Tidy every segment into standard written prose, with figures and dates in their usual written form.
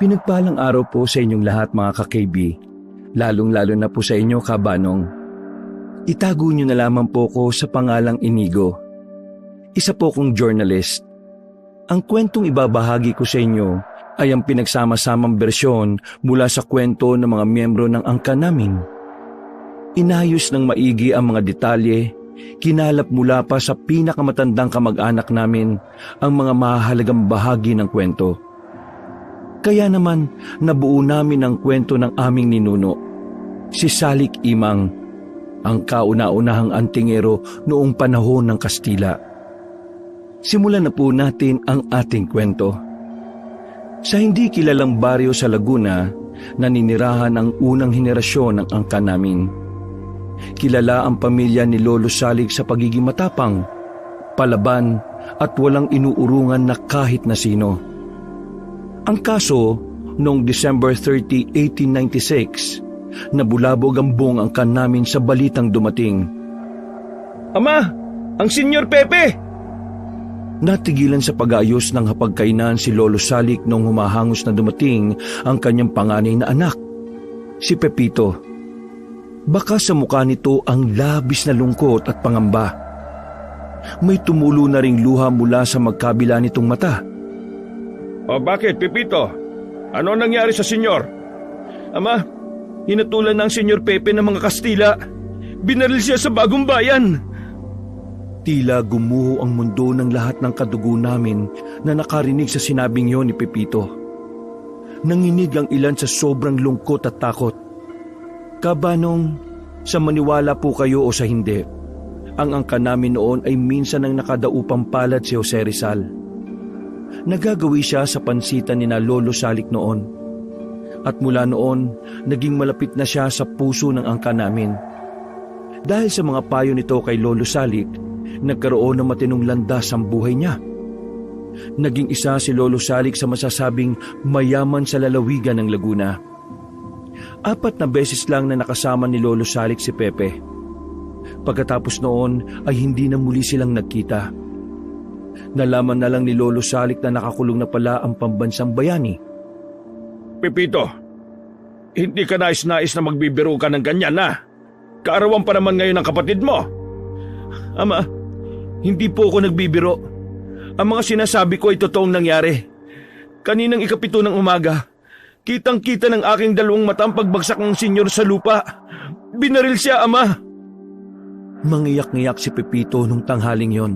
Pinagpalang araw po sa inyong lahat mga ka-KB, lalong-lalo na po sa inyo kabanong. Itago niyo na lamang po ko sa pangalang Inigo. Isa po kong journalist. Ang kwentong ibabahagi ko sa inyo ay ang pinagsama-samang bersyon mula sa kwento ng mga miyembro ng angkan namin. Inayos ng maigi ang mga detalye, kinalap mula pa sa pinakamatandang kamag-anak namin ang mga mahalagang bahagi ng kwento. Kaya naman nabuo namin ang kwento ng aming ninuno, si Salik Imang, ang kauna-unahang antingero noong panahon ng Kastila. Simulan na po natin ang ating kwento. Sa hindi kilalang baryo sa Laguna, naninirahan ang unang henerasyon ng angkan namin. Kilala ang pamilya ni Lolo Salik sa pagiging matapang, palaban at walang inuurungan na kahit na sino. Ang kaso, noong December 30, 1896, nabulabog ang buong angkan namin sa balitang dumating. Ama! Ang Senyor Pepe! Natigilan sa pag-aayos ng hapagkainan si Lolo Salik nung humahangos na dumating ang kanyang panganay na anak, si Pepito. Baka sa mukha nito ang labis na lungkot at pangamba. May tumulo na ring luha mula sa magkabila nitong mata. O bakit, Pepito? Ano nangyari sa senyor? Ama, hinatulan ng Senyor Pepe ng mga Kastila. Binaril siya sa Bagong Bayan. Tila gumuho ang mundo ng lahat ng kadugo namin na nakarinig sa sinabing yon ni Pepito. Nanginig ang ilan sa sobrang lungkot at takot. Kabanong, sa maniwala po kayo o sa hindi, ang angkan namin noon ay minsan ang nakadaupang palad si Jose Rizal. Nagagawi siya sa pansitan ni na Lolo Salik noon. At mula noon, naging malapit na siya sa puso ng angkan namin. Dahil sa mga payo nito kay Lolo Salik, nagkaroon ng matinong landas ang buhay niya. Naging isa si Lolo Salik sa masasabing mayaman sa lalawigan ng Laguna. 4 na beses lang na nakasama ni Lolo Salik si Pepe. Pagkatapos noon ay hindi na muli silang nagkita. Nalaman na lang ni Lolo Salik na nakakulong na pala ang pambansang bayani. Pepito, hindi ka nais-nais na magbibiro ka ng ganyan na. Kaarawan pa naman ngayon ng kapatid mo. Ama, hindi po ako nagbibiro. Ang mga sinasabi ko ay totoong nangyari. Kaninang 7 ng umaga, kitang-kita ng aking 2 mata ang pagbagsak ng senyor sa lupa. Binaril siya, Ama. Mangiyak-ngiyak si Pepito nung tanghaling yon.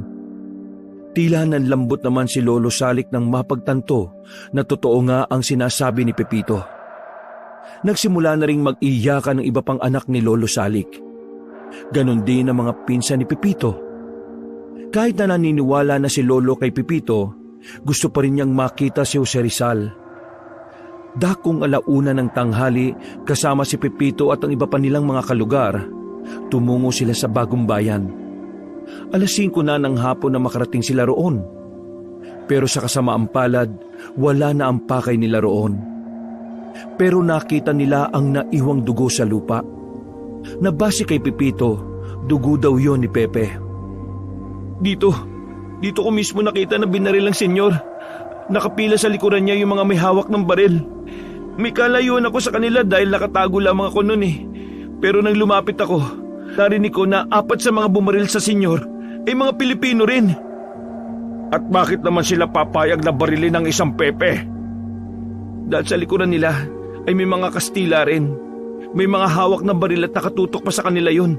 Tila nanlambot naman si Lolo Salik nang mapagtanto na totoo nga ang sinasabi ni Pepito. Nagsimula na ring mag-iyakan ng iba pang anak ni Lolo Salik. Ganon din ang mga pinsan ni Pepito. Kahit na naniniwala na si Lolo kay Pepito, gusto pa rin niyang makita si Jose Rizal. Dakong 1:00 ng tanghali, kasama si Pepito at ang iba pa nilang mga kalugar, tumungo sila sa Bagong Bayan. 5:00 na ng hapon na makarating sila roon. Pero sa kasamaang palad, wala na ang pakay nila roon. Pero nakita nila ang naiwang dugo sa lupa. Nabase kay Pepito, dugo daw yon ni Pepe. Dito ko mismo nakita na binaril ang senyor. Nakapila sa likuran niya yung mga may hawak ng baril. May kalayuan ako sa kanila dahil nakatago lamang ako noon eh. Pero nang lumapit ako, narinig ko na 4 sa mga bumaril sa senyor ay mga Pilipino rin. At bakit naman sila papayag na barilin ng isang Pepe? Dahil sa likuran nila ay may mga Kastila rin. May mga hawak na baril at nakatutok pa sa kanila yun.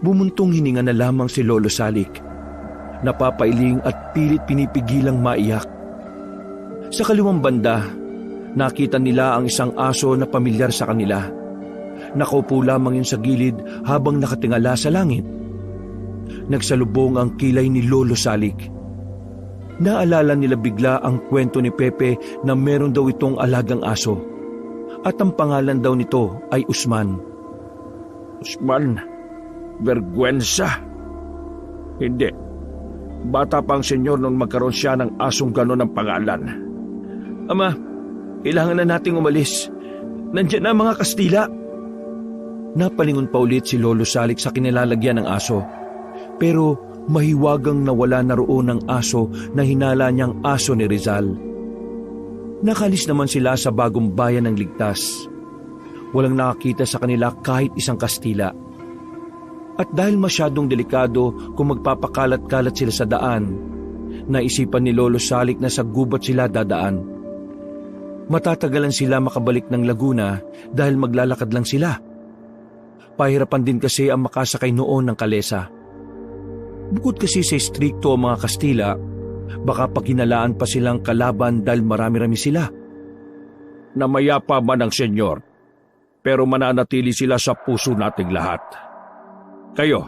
Bumuntong hininga na lamang si Lolo Salik. Napapailing at pilit pinipigilang maiyak. Sa kaliwang banda, nakita nila ang isang aso na pamilyar sa kanila. Nakaupo lamang yun sa gilid habang nakatingala sa langit. Nagsalubong ang kilay ni Lolo Salik. Naalala nila bigla ang kwento ni Pepe na meron daw itong alagang aso. At ang pangalan daw nito ay Usman. Usman? Vergüenza? Hindi. Bata pa ang senyor nung magkaroon siya ng asong gano'n ang pangalan. Ama, kailangan na nating umalis. Nandiyan na mga Kastila. Napalingon pa ulit si Lolo Salik sa kinilalagyan ng aso. Pero mahiwagang nawala na roon ang aso na hinala niyang aso ni Rizal. Nakalis naman sila sa bagong bayan ng ligtas. Walang nakakita sa kanila kahit isang Kastila. At dahil masyadong delikado kung magpapakalat-kalat sila sa daan, naisipan ni Lolo Salik na sa gubat sila dadaan. Matatagalan sila makabalik ng Laguna dahil maglalakad lang sila. Pahirapan din kasi ang makasakay noon ng kalesa. Bukod kasi sa istrikto ang mga Kastila, baka paghinalaan pa silang kalaban dahil marami-rami sila. Namayapa man ang senyor, pero mananatili sila sa puso nating lahat. Kayo,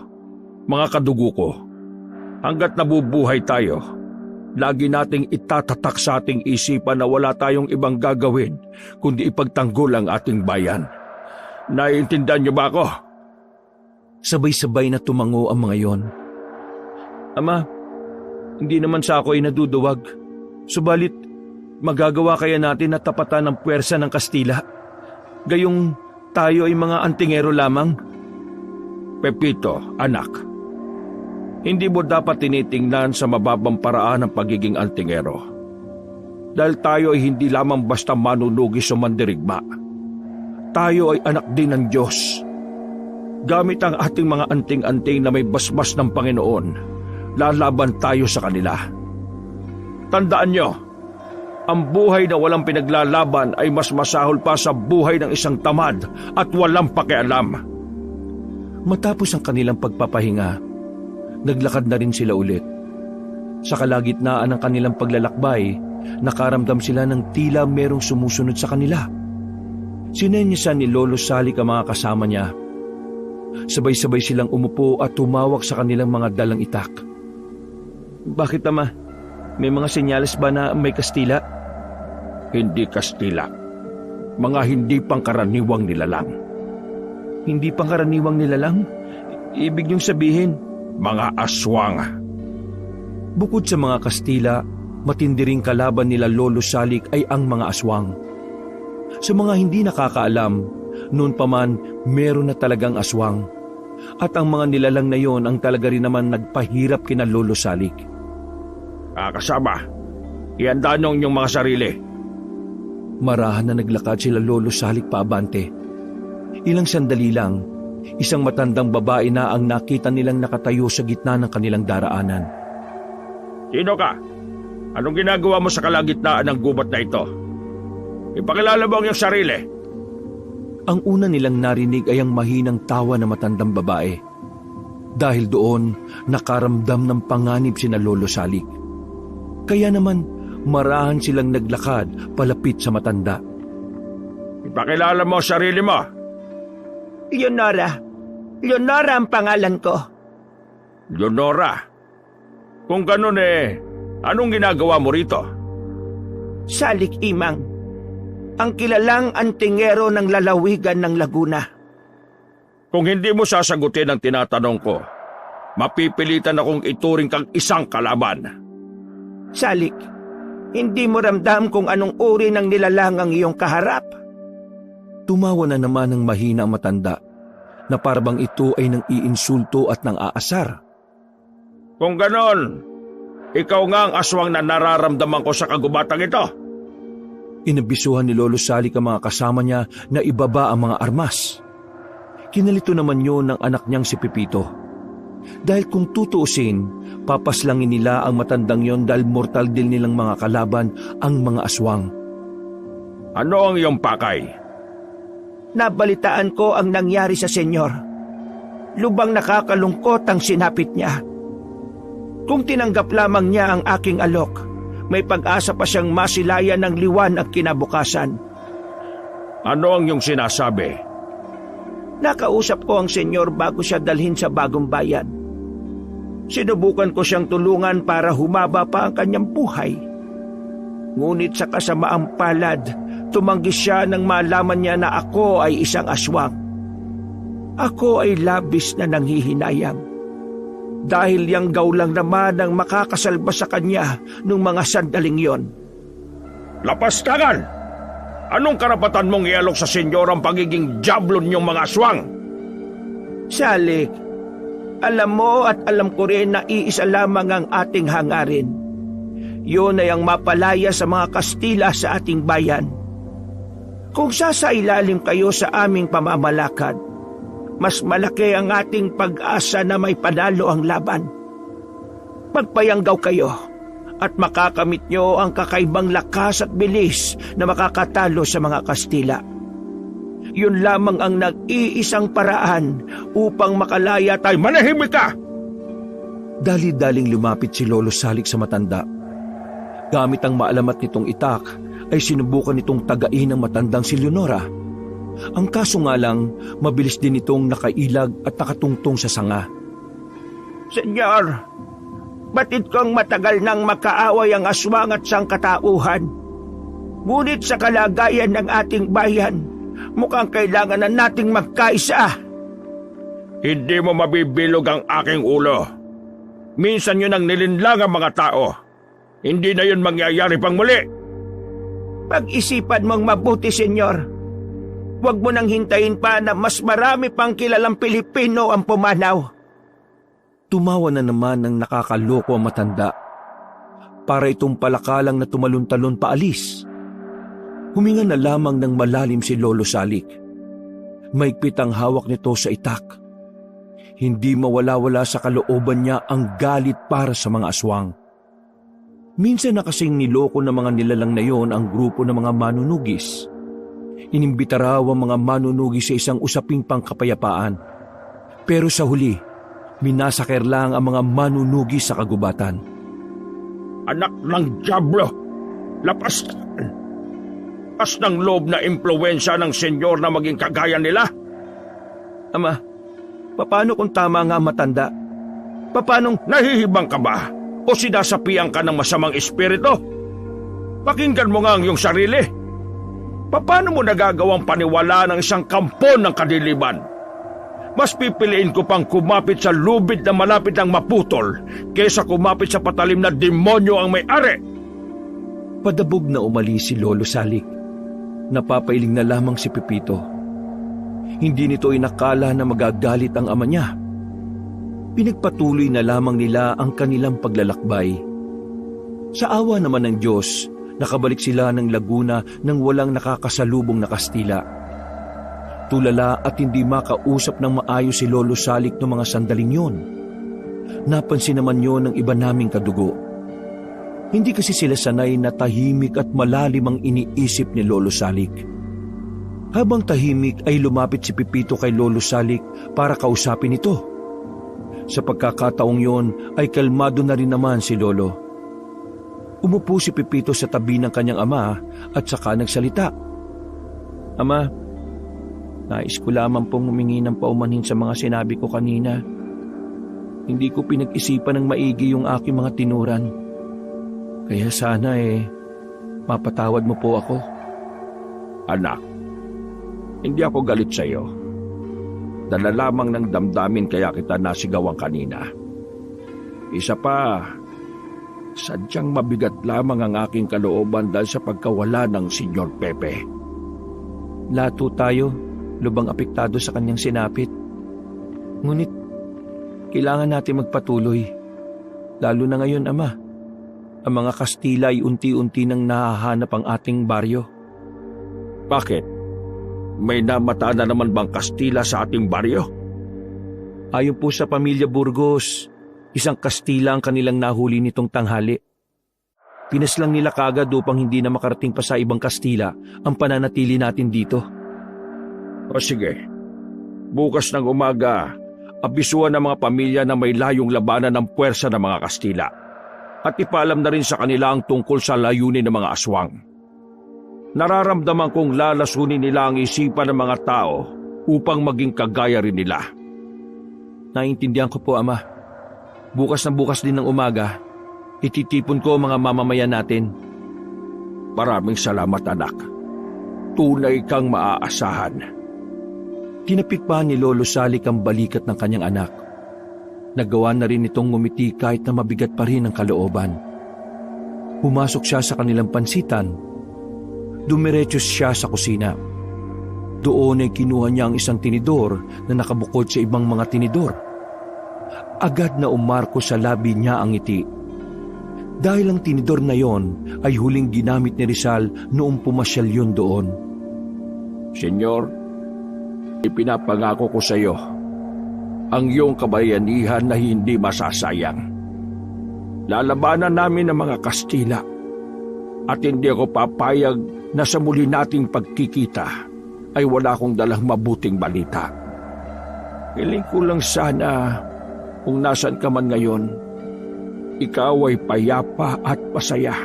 mga kadugo ko, hanggat nabubuhay tayo, lagi nating itatatak sa ating isipan na wala tayong ibang gagawin kundi ipagtanggol ang ating bayan. Naiintindihan niyo ba ako? Sabay-sabay na tumango ang mga yon. Ama, hindi naman sa ako ay naduduwag. Subalit, magagawa kaya natin na tapatan ang puwersa ng Kastila? Gayong tayo ay mga antingero lamang? Pepito, anak, hindi mo dapat tinitingnan sa mababang paraan ang pagiging antingero. Dahil tayo ay hindi lamang basta manunugis o mandirigma. Tayo ay anak din ng Diyos. Gamit ang ating mga anting-anting na may basbas ng Panginoon, lalaban tayo sa kanila. Tandaan nyo, ang buhay na walang pinaglalaban ay mas masahol pa sa buhay ng isang tamad at walang pakialam. Matapos ang kanilang pagpapahinga, naglakad na rin sila ulit. Sa kalagitnaan ng kanilang paglalakbay, nakaramdam sila ng tila merong sumusunod sa kanila. Sinenyasan ni Lolo Salik ang mga kasama niya. Sabay-sabay silang umupo at tumawak sa kanilang mga dalang itak. Bakit, Ama? May mga senyales ba na may Kastila? Hindi Kastila. Mga hindi pangkaraniwang nilalang. Hindi pangkaraniwang nilalang? Ibig niyong sabihin? Mga aswang. Bukod sa mga Kastila, matindi ring kalaban nila Lolo Salik ay ang mga aswang. Sa mga hindi nakakaalam, noon pa man meron na talagang aswang. At ang mga nilalang na yon ang talaga rin naman nagpahirap kina Lolo Salik. Kasama, ihanda nyo inyong mga sarili. Marahan na naglakad sila Lolo Salik paabante. Ilang sandali lang, isang matandang babae na ang nakita nilang nakatayo sa gitna ng kanilang daraanan. Sino ka? Anong ginagawa mo sa kalagitnaan ng gubat na ito? Ipakilala mo ang iyong sarili. Ang una nilang narinig ay ang mahinang tawa ng matandang babae. Dahil doon, nakaramdam ng panganib sina Lolo Salik. Kaya naman, marahan silang naglakad palapit sa matanda. Ipakilala mo ang sarili mo. Leonora. Leonora ang pangalan ko. Leonora? Kung ganun anong ginagawa mo rito? Salik Imang. Ang kilalang antingero ng lalawigan ng Laguna. Kung hindi mo sasagutin ang tinatanong ko, mapipilitan akong ituring kang isang kalaban. Salik, hindi mo ramdam kung anong uri ng nilalang ang iyong kaharap. Tumawa na naman ng mahina ang matanda na parabang ito ay nang iinsulto at nang aasar. Kung ganon, ikaw nga ang aswang na nararamdaman ko sa kagubatang ito. Inabisuhan ni Lolo Salik ang mga kasama niya na ibaba ang mga armas. Kinalito naman yun ng anak niyang si Pepito. Dahil kung tutuusin, papaslangin nila ang matandang yon dahil mortal din nilang mga kalaban ang mga aswang. Ano ang iyong pakay? Nabalitaan ko ang nangyari sa senyor. Lubang nakakalungkot ang sinapit niya. Kung tinanggap lamang niya ang aking alok, may pag-asa pa siyang masilayan ng liwan at kinabukasan. Ano ang iyong sinasabi? Nakausap ko ang senyor bago siya dalhin sa bagong bayan. Sinubukan ko siyang tulungan para humaba pa ang kanyang buhay. Ngunit sa kasamaang palad, tumanggi siya nang malaman niya na ako ay isang aswang. Ako ay labis na nanghihinayang. Dahil yang gawlang naman ang makakasalba sa kanya nung mga sandaling yon. Lapastangan! Anong karapatan mong ialok sa senyor ang pagiging jablon niyong mga aswang? Salik, alam mo at alam ko rin na iisa lamang ang ating hangarin. Yun ay ang mapalaya sa mga Kastila sa ating bayan. Kung sasailalim kayo sa aming pamamalakad, mas malaki ang ating pag-asa na may panalo ang laban. Magpayanggaw kayo at makakamit nyo ang kakaibang lakas at bilis na makakatalo sa mga Kastila. Yun lamang ang nag-iisang paraan upang makalaya tayo. Manahimik ka! Dali-daling lumapit si Lolo Salik sa matanda. Gamit ang maalamat nitong itak, ay sinubukan nitong tagain ang matandang si Leonora. Ang kaso nga lang, mabilis din itong nakailag at nakatungtong sa sanga. Senyor, batid kong matagal nang makaaway ang aswang at sangkatauhan. Ngunit sa kalagayan ng ating bayan, mukhang kailangan na nating magkaisa. Hindi mo mabibilog ang aking ulo. Minsan yun ang nilinlang ang mga tao. Hindi na yun mangyayari pang muli. Pag-isipan mong mabuti, senyor. Huwag mo nang hintayin pa na mas marami pang kilalang Pilipino ang pumanaw. Tumawa na naman ng nakakaloko ang matanda. Para itong palakalang na tumalon-talon paalis. Huminga na lamang ng malalim si Lolo Salik. Maigpit ang hawak nito sa itak. Hindi mawala-wala sa kalooban niya ang galit para sa mga aswang. Minsan na kasing niloko ng mga nilalang na yon ang grupo ng mga manunugis. Inimbita raw ang mga manunugis sa isang usaping pangkapayapaan. Pero sa huli, minasaker lang ang mga manunugis sa kagubatan. Anak ng Diablo! Lapas ng loob na impluwensya ng senyor na maging kagaya nila. Ama, paano kung tama nga matanda? Paanong nahihibang ka ba? O sinasapian ka ng masamang espiritu? Pakinggan mo nga ang iyong sarili. Paano mo nagagawang paniwala ng isang kampo ng kadiliman? Mas pipiliin ko pang kumapit sa lubid na malapit ng maputol kaysa kumapit sa patalim na demonyo ang may-ari. Padabog na umalis si Lolo Salik. Napapailing na lamang si Pepito. Hindi nito inakala na magagalit ang ama niya. Pinagpatuloy na lamang nila ang kanilang paglalakbay. Sa awa naman ng Diyos, nakabalik sila ng Laguna nang walang nakakasalubong na Kastila. Tulala at hindi makausap ng maayos si Lolo Salik noong mga sandaling yon. Napansin naman yon ng iba naming kadugo. Hindi kasi sila sanay na tahimik at malalim ang iniisip ni Lolo Salik. Habang tahimik ay lumapit si Pepito kay Lolo Salik para kausapin ito. Sa pagkakataong yon ay kalmado na rin naman si Lolo. Umupo si Pepito sa tabi ng kanyang ama at saka nagsalita. Ama, nais ko lamang pong humingi ng paumanhin sa mga sinabi ko kanina. Hindi ko pinag-isipan ng maigi yung aking mga tinuran. Kaya sana mapatawad mo po ako. Anak, hindi ako galit sa iyo. Dala lamang ng damdamin kaya kita nasigawan kanina. Isa pa, sadyang mabigat lamang ang aking kalooban dahil sa pagkawala ng Senyor Pepe. Lato tayo, lubang apektado sa kanyang sinapit. Ngunit, kailangan natin magpatuloy. Lalo na ngayon, Ama. Ang mga Kastila ay unti-unti nang nahahanap ang ating baryo. Bakit? May namataan na naman bang Kastila sa ating baryo? Ayon po sa pamilya Burgos, isang Kastila ang kanilang nahuli nitong tanghali. Pinaslang nila kagad upang hindi na makarating pa sa ibang Kastila ang pananatili natin dito. O sige, bukas ng umaga, abisuan ng mga pamilya na may layong labanan ng puwersa ng mga Kastila at ipaalam na rin sa kanila ang tungkol sa layunin ng mga aswang. Nararamdaman kong lalasunin nila ang isipan ng mga tao upang maging kagaya rin nila. Naiintindihan ko po, Ama. Bukas na bukas din ng umaga, ititipon ko mga mamamayan natin. Maraming salamat, anak. Tunay kang maaasahan. Tinapik pa ni Lolo Salik ang balikat ng kanyang anak. Nagawa na rin itong ngumiti kahit na mabigat pa rin ang kalooban. Pumasok siya sa kanilang pansitan. Dumiretso siya sa kusina. Doon ay kinuha niya ang isang tinidor na nakabukod sa ibang mga tinidor. Agad na umarko sa labi niya ang ngiti. Dahil ang tinidor na yon ay huling ginamit ni Rizal noong pumasyal yun doon. Senyor, ipinapangako ko sa iyo ang iyong kabayanihan na hindi masasayang. Lalabanan namin ang mga Kastila at hindi ako papayag na sa muli nating pagkikita ay wala akong dalang mabuting balita. Hiling ko lang sana kung nasan ka man ngayon, ikaw ay payapa at masaya.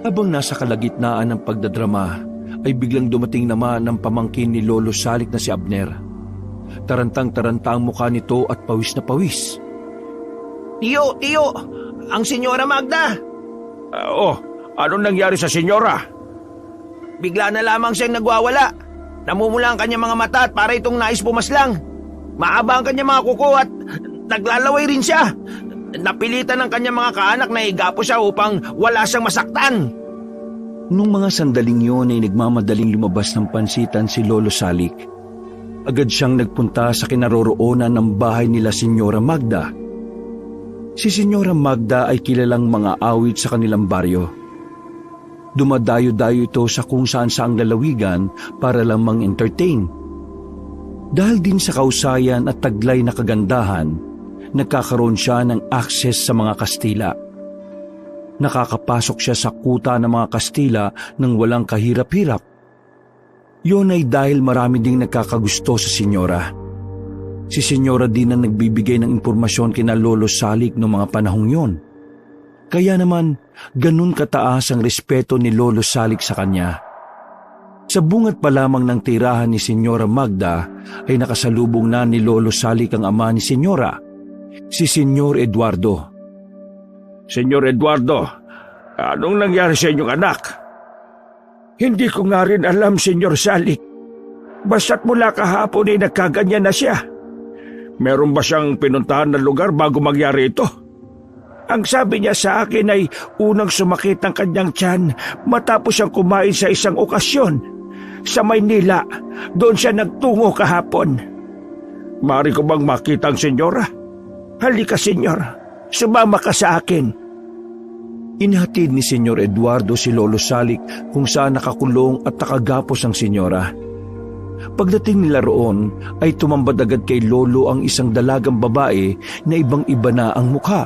Habang nasa kalagitnaan ng pagdadrama, ay biglang dumating naman ang pamangkin ni Lolo Salik na si Abner. Tarantang-taranta ang mukha nito at pawis na pawis. Tiyo, ang Senyora Magda! Anong nangyari sa senyora? Bigla na lamang siyang nagwawala. Namumula ang kanyang mga mata at para itong nais pumaslang. Maaba ang kanyang mga kuko at naglalaway rin siya. Napilitan ng kanyang mga kaanak na igapo siya upang wala siyang masaktan. Nung mga sandaling yun ay nagmamadaling lumabas ng pansitan si Lolo Salik. Agad siyang nagpunta sa kinaroroonan ng bahay nila Senyora Magda. Si Senyora Magda ay kilalang mga awit sa kanilang baryo. Dumadayo-dayo ito sa kung saan-saang lalawigan para lamang entertain. Dahil din sa kausayan at taglay na kagandahan, nagkakaroon siya ng access sa mga Kastila. Nakakapasok siya sa kuta ng mga Kastila nang walang kahirap-hirap. Yun ay dahil marami ding nagkakagusto sa senyora. Si Senyora din ang nagbibigay ng impormasyon kina Lolo Salik noong mga panahong yon. Kaya naman, ganun kataas ang respeto ni Lolo Salik sa kanya. Sa bungat pa lamang ng tirahan ni Senyora Magda ay nakasalubong na ni Lolo Salik ang ama ni Senyora, si Senyor Eduardo. Senyor Eduardo, anong nangyari sa inyong anak? Hindi ko nga rin alam, Senyor Salik. Basta't mula kahapon ay nagkaganyan na siya. Meron ba siyang pinuntahan na lugar bago mangyari ito? Ang sabi niya sa akin ay unang sumakit ang kanyang tiyan matapos siyang kumain sa isang okasyon. Sa Maynila, doon siya nagtungo kahapon. Mari ko bang makita ang senyora? Halika, senyor. Sumama ka sa akin. Inhatid ni Senyor Eduardo si Lolo Salik kung saan nakakulong at nakagapos ang senyora. Pagdating nila roon ay tumambad agad kay Lolo ang isang dalagang babae na ibang-iba na ang mukha.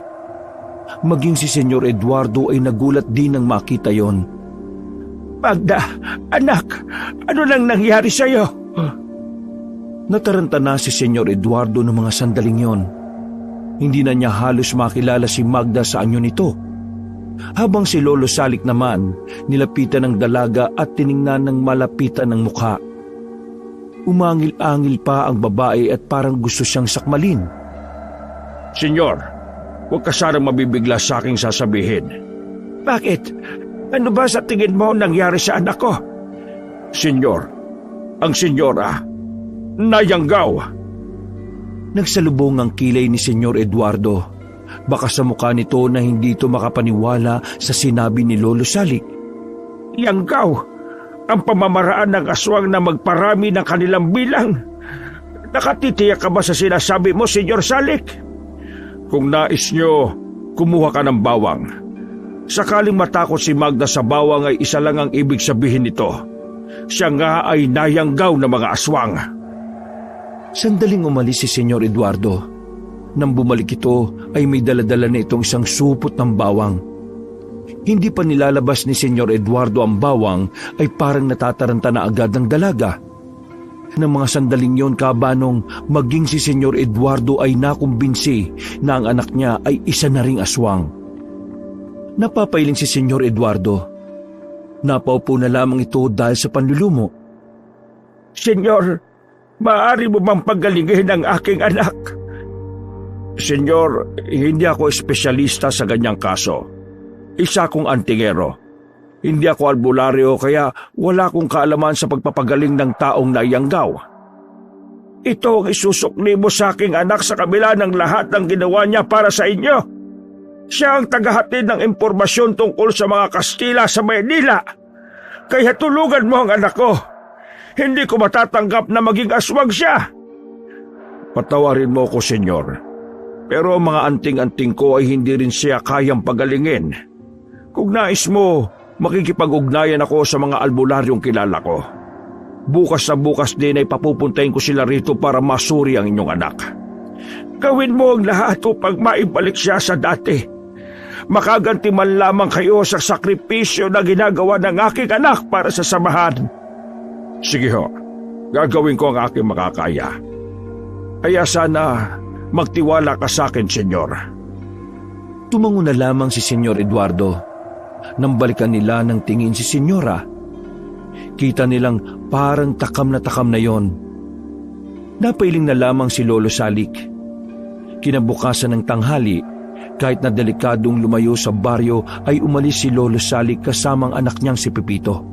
Maging si Senyor Eduardo ay nagulat din nang makita yon. Magda, anak, ano nang nangyari sa iyo? Nataranta na si Senyor Eduardo ng mga sandaling yon. Hindi na niya halos makilala si Magda sa anyo nito. Habang si Lolo Salik naman, nilapitan ng dalaga at tiningnan ng malapitan ng mukha. Umangil-angil pa ang babae at parang gusto siyang sakmalin. Senyor, huwag ka sanang mabibigla sa aking sasabihin. Bakit? Ano ba sa tingin mo nangyari sa anak ko? Senyor, ang senyora, nayanggaw. Nagsalubong ang kilay ni Senyor Eduardo. Baka sa mukha nito na hindi ito makapaniwala sa sinabi ni Lolo Salik. Yanggaw, ang pamamaraan ng aswang na magparami ng kanilang bilang. Nakatitiyak ka ba sa sinasabi mo, Senyor Salik? Kung nais nyo, kumuha ka ng bawang. Sakaling matakot si Magda sa bawang ay isa lang ang ibig sabihin nito. Siya nga ay nayanggaw ng mga aswang. Sandaling umalis si Senyor Eduardo. Nang bumalik ito ay may daladala na itong isang supot ng bawang. Hindi pa nilalabas ni Senyor Eduardo ang bawang ay parang natataranta na agad ng dalaga. Nang mga sandaling yon kabanong maging si Senyor Eduardo ay nakumbinsi na ang anak niya ay isa na ring aswang. Napapailing si Senyor Eduardo. Napaupo na lamang ito dahil sa panlulumo. Senyor, maaari mo bang paggalingin ang aking anak? Senyor, hindi ako espesyalista sa ganyang kaso. Isa akong antingero. Hindi ako albularyo kaya wala akong kaalaman sa pagpapagaling ng taong naiyanggaw. Ito ang isusukli mo sa aking anak sa kabila ng lahat ng ginawa niya para sa inyo. Siya ang tagahatid ng impormasyon tungkol sa mga Kastila sa Maynila. Kaya tulungan mo ang anak ko. Hindi ko matatanggap na maging aswang siya. Patawarin mo ko, senyor. Pero ang mga anting-anting ko ay hindi rin siya kayang pagalingin. Kung nais mo, makikipag-ugnayan ako sa mga albularyong kilala ko. Bukas na bukas din ay papupuntahin ko sila rito para masuri ang inyong anak. Gawin mo ang lahat upang maibalik siya sa dati. Makaganti man lamang kayo sa sakripisyo na ginagawa ng aking anak para sa samahan. Sige ho, gagawin ko ang aking makakaya. Kaya sana magtiwala ka sa akin, senyor. Tumango na lamang si Senyor Eduardo. Nang balikan nila ng tingin si Senyora, kita nilang parang takam na yon. Napailing na lamang si Lolo Salik. Kinabukasan ng tanghali, kahit na delikadong lumayo sa baryo, ay umalis si Lolo Salik kasamang anak niyang si Pepito.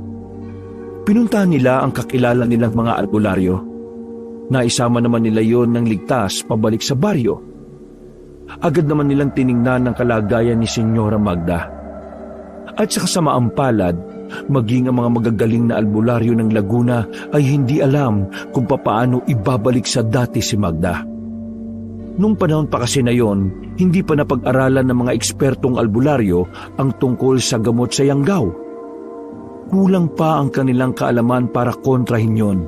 Pinuntahan nila ang kakilala nilang mga albularyo. Naisama naman nila yon ng ligtas pabalik sa baryo. Agad naman nilang tiningnan ang kalagayan ni Senyora Magda. At sa kasamaang palad, maging ang mga magagaling na albularyo ng Laguna ay hindi alam kung papaano ibabalik sa dati si Magda. Nung panahon pa kasi na yon, hindi pa napag-aralan ng mga ekspertong albularyo ang tungkol sa gamot sa yanggaw. Kulang pa ang kanilang kaalaman para kontrahin yon.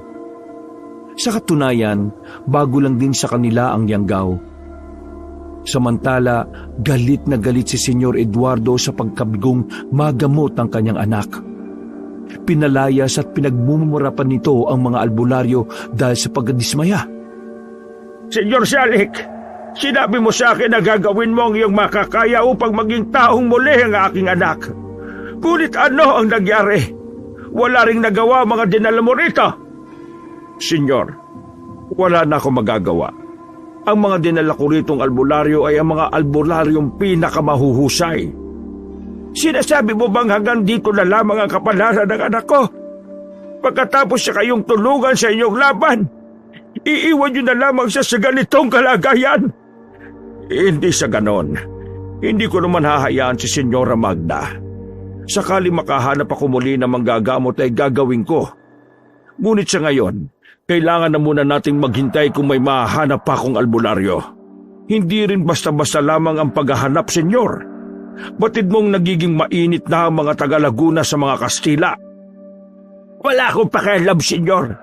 Sa katunayan, bago lang din sa kanila ang yanggaw. Samantala, galit na galit si Senyor Eduardo sa pagkabigong magamot ang kanyang anak. Pinalayas at pinagmumurapan nito ang mga albularyo dahil sa pagdismaya. Senyor Salik, sinabi mo sa akin na gagawin mo ang iyong makakaya upang maging taong muli ang aking anak. Ngunit ano ang nangyari? Wala ring nagawa mga dinala mo rito. Senyor, wala na akong magagawa. Ang mga dinala ko ritong albularyo ay ang mga albularyong pinakamahuhusay. Sinasabi mo bang hanggang dito na lamang ang kapalaran ng anak ko? Pagkatapos siya kayong tulungan sa inyong laban, iiwan niyo na lamang siya sa ganitong kalagayan? Hindi sa ganon. Hindi ko naman hahayaan si Senyora Magda. Sakali makahanap ako muli na manggagamot ay gagawin ko. Ngunit sa ngayon, kailangan na muna nating maghintay kung may mahanap pa akong albularyo. Hindi rin basta-basta lamang ang paghahanap, senyor. Batid mong nagiging mainit na ang mga taga-Laguna sa mga Kastila. Wala akong pakialam, senyor.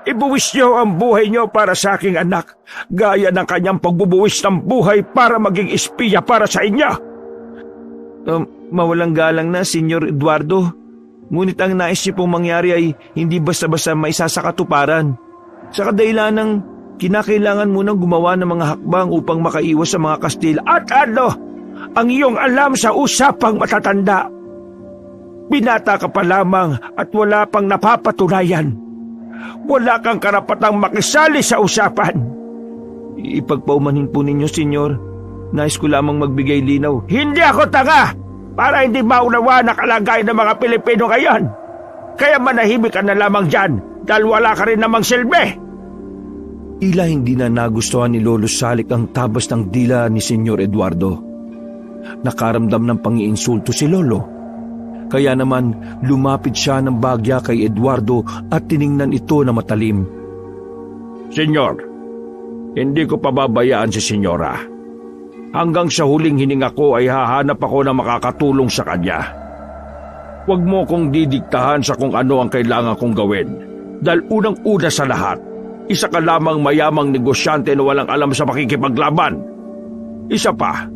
Ibuwis niyo ang buhay niyo para sa aking anak, gaya ng kanyang pagbubuwis ng buhay para maging espiya para sa inyo. Mawalang galang na, Senyor Eduardo. Ngunit ang nais niyo pong mangyari ay hindi basta-basta maisasakatuparan. Sa kadahilan ng kinakailangan munang gumawa ng mga hakbang upang makaiwas sa mga Kastila. At ano ang iyong alam sa usapang matatanda? Binata ka pa lamang at wala pang napapatunayan. Wala kang karapatang makisali sa usapan. Ipagpaumanhin po ninyo, Senyor. Nais ko lamang magbigay linaw. Hindi ako tanga para hindi maunawa na kalagayan ng mga Pilipino ngayon. Kaya manahimik ka na lamang dyan dahil wala ka rin namang silbi. Tila hindi na nagustuhan ni Lolo Salik ang tabas ng dila ni Senyor Eduardo. Nakaramdam ng pangiinsulto si Lolo. Kaya naman lumapit siya ng bagya kay Eduardo at tiningnan ito na matalim. Senyor, hindi ko pababayaan si Senyora. Hanggang sa huling hininga ko ay hahanap ako na makakatulong sa kanya. Huwag mo kong didiktahan sa kung ano ang kailangan kong gawin. Dahil unang-una sa lahat, isa ka lamang mayamang negosyante na walang alam sa makikipaglaban. Isa pa,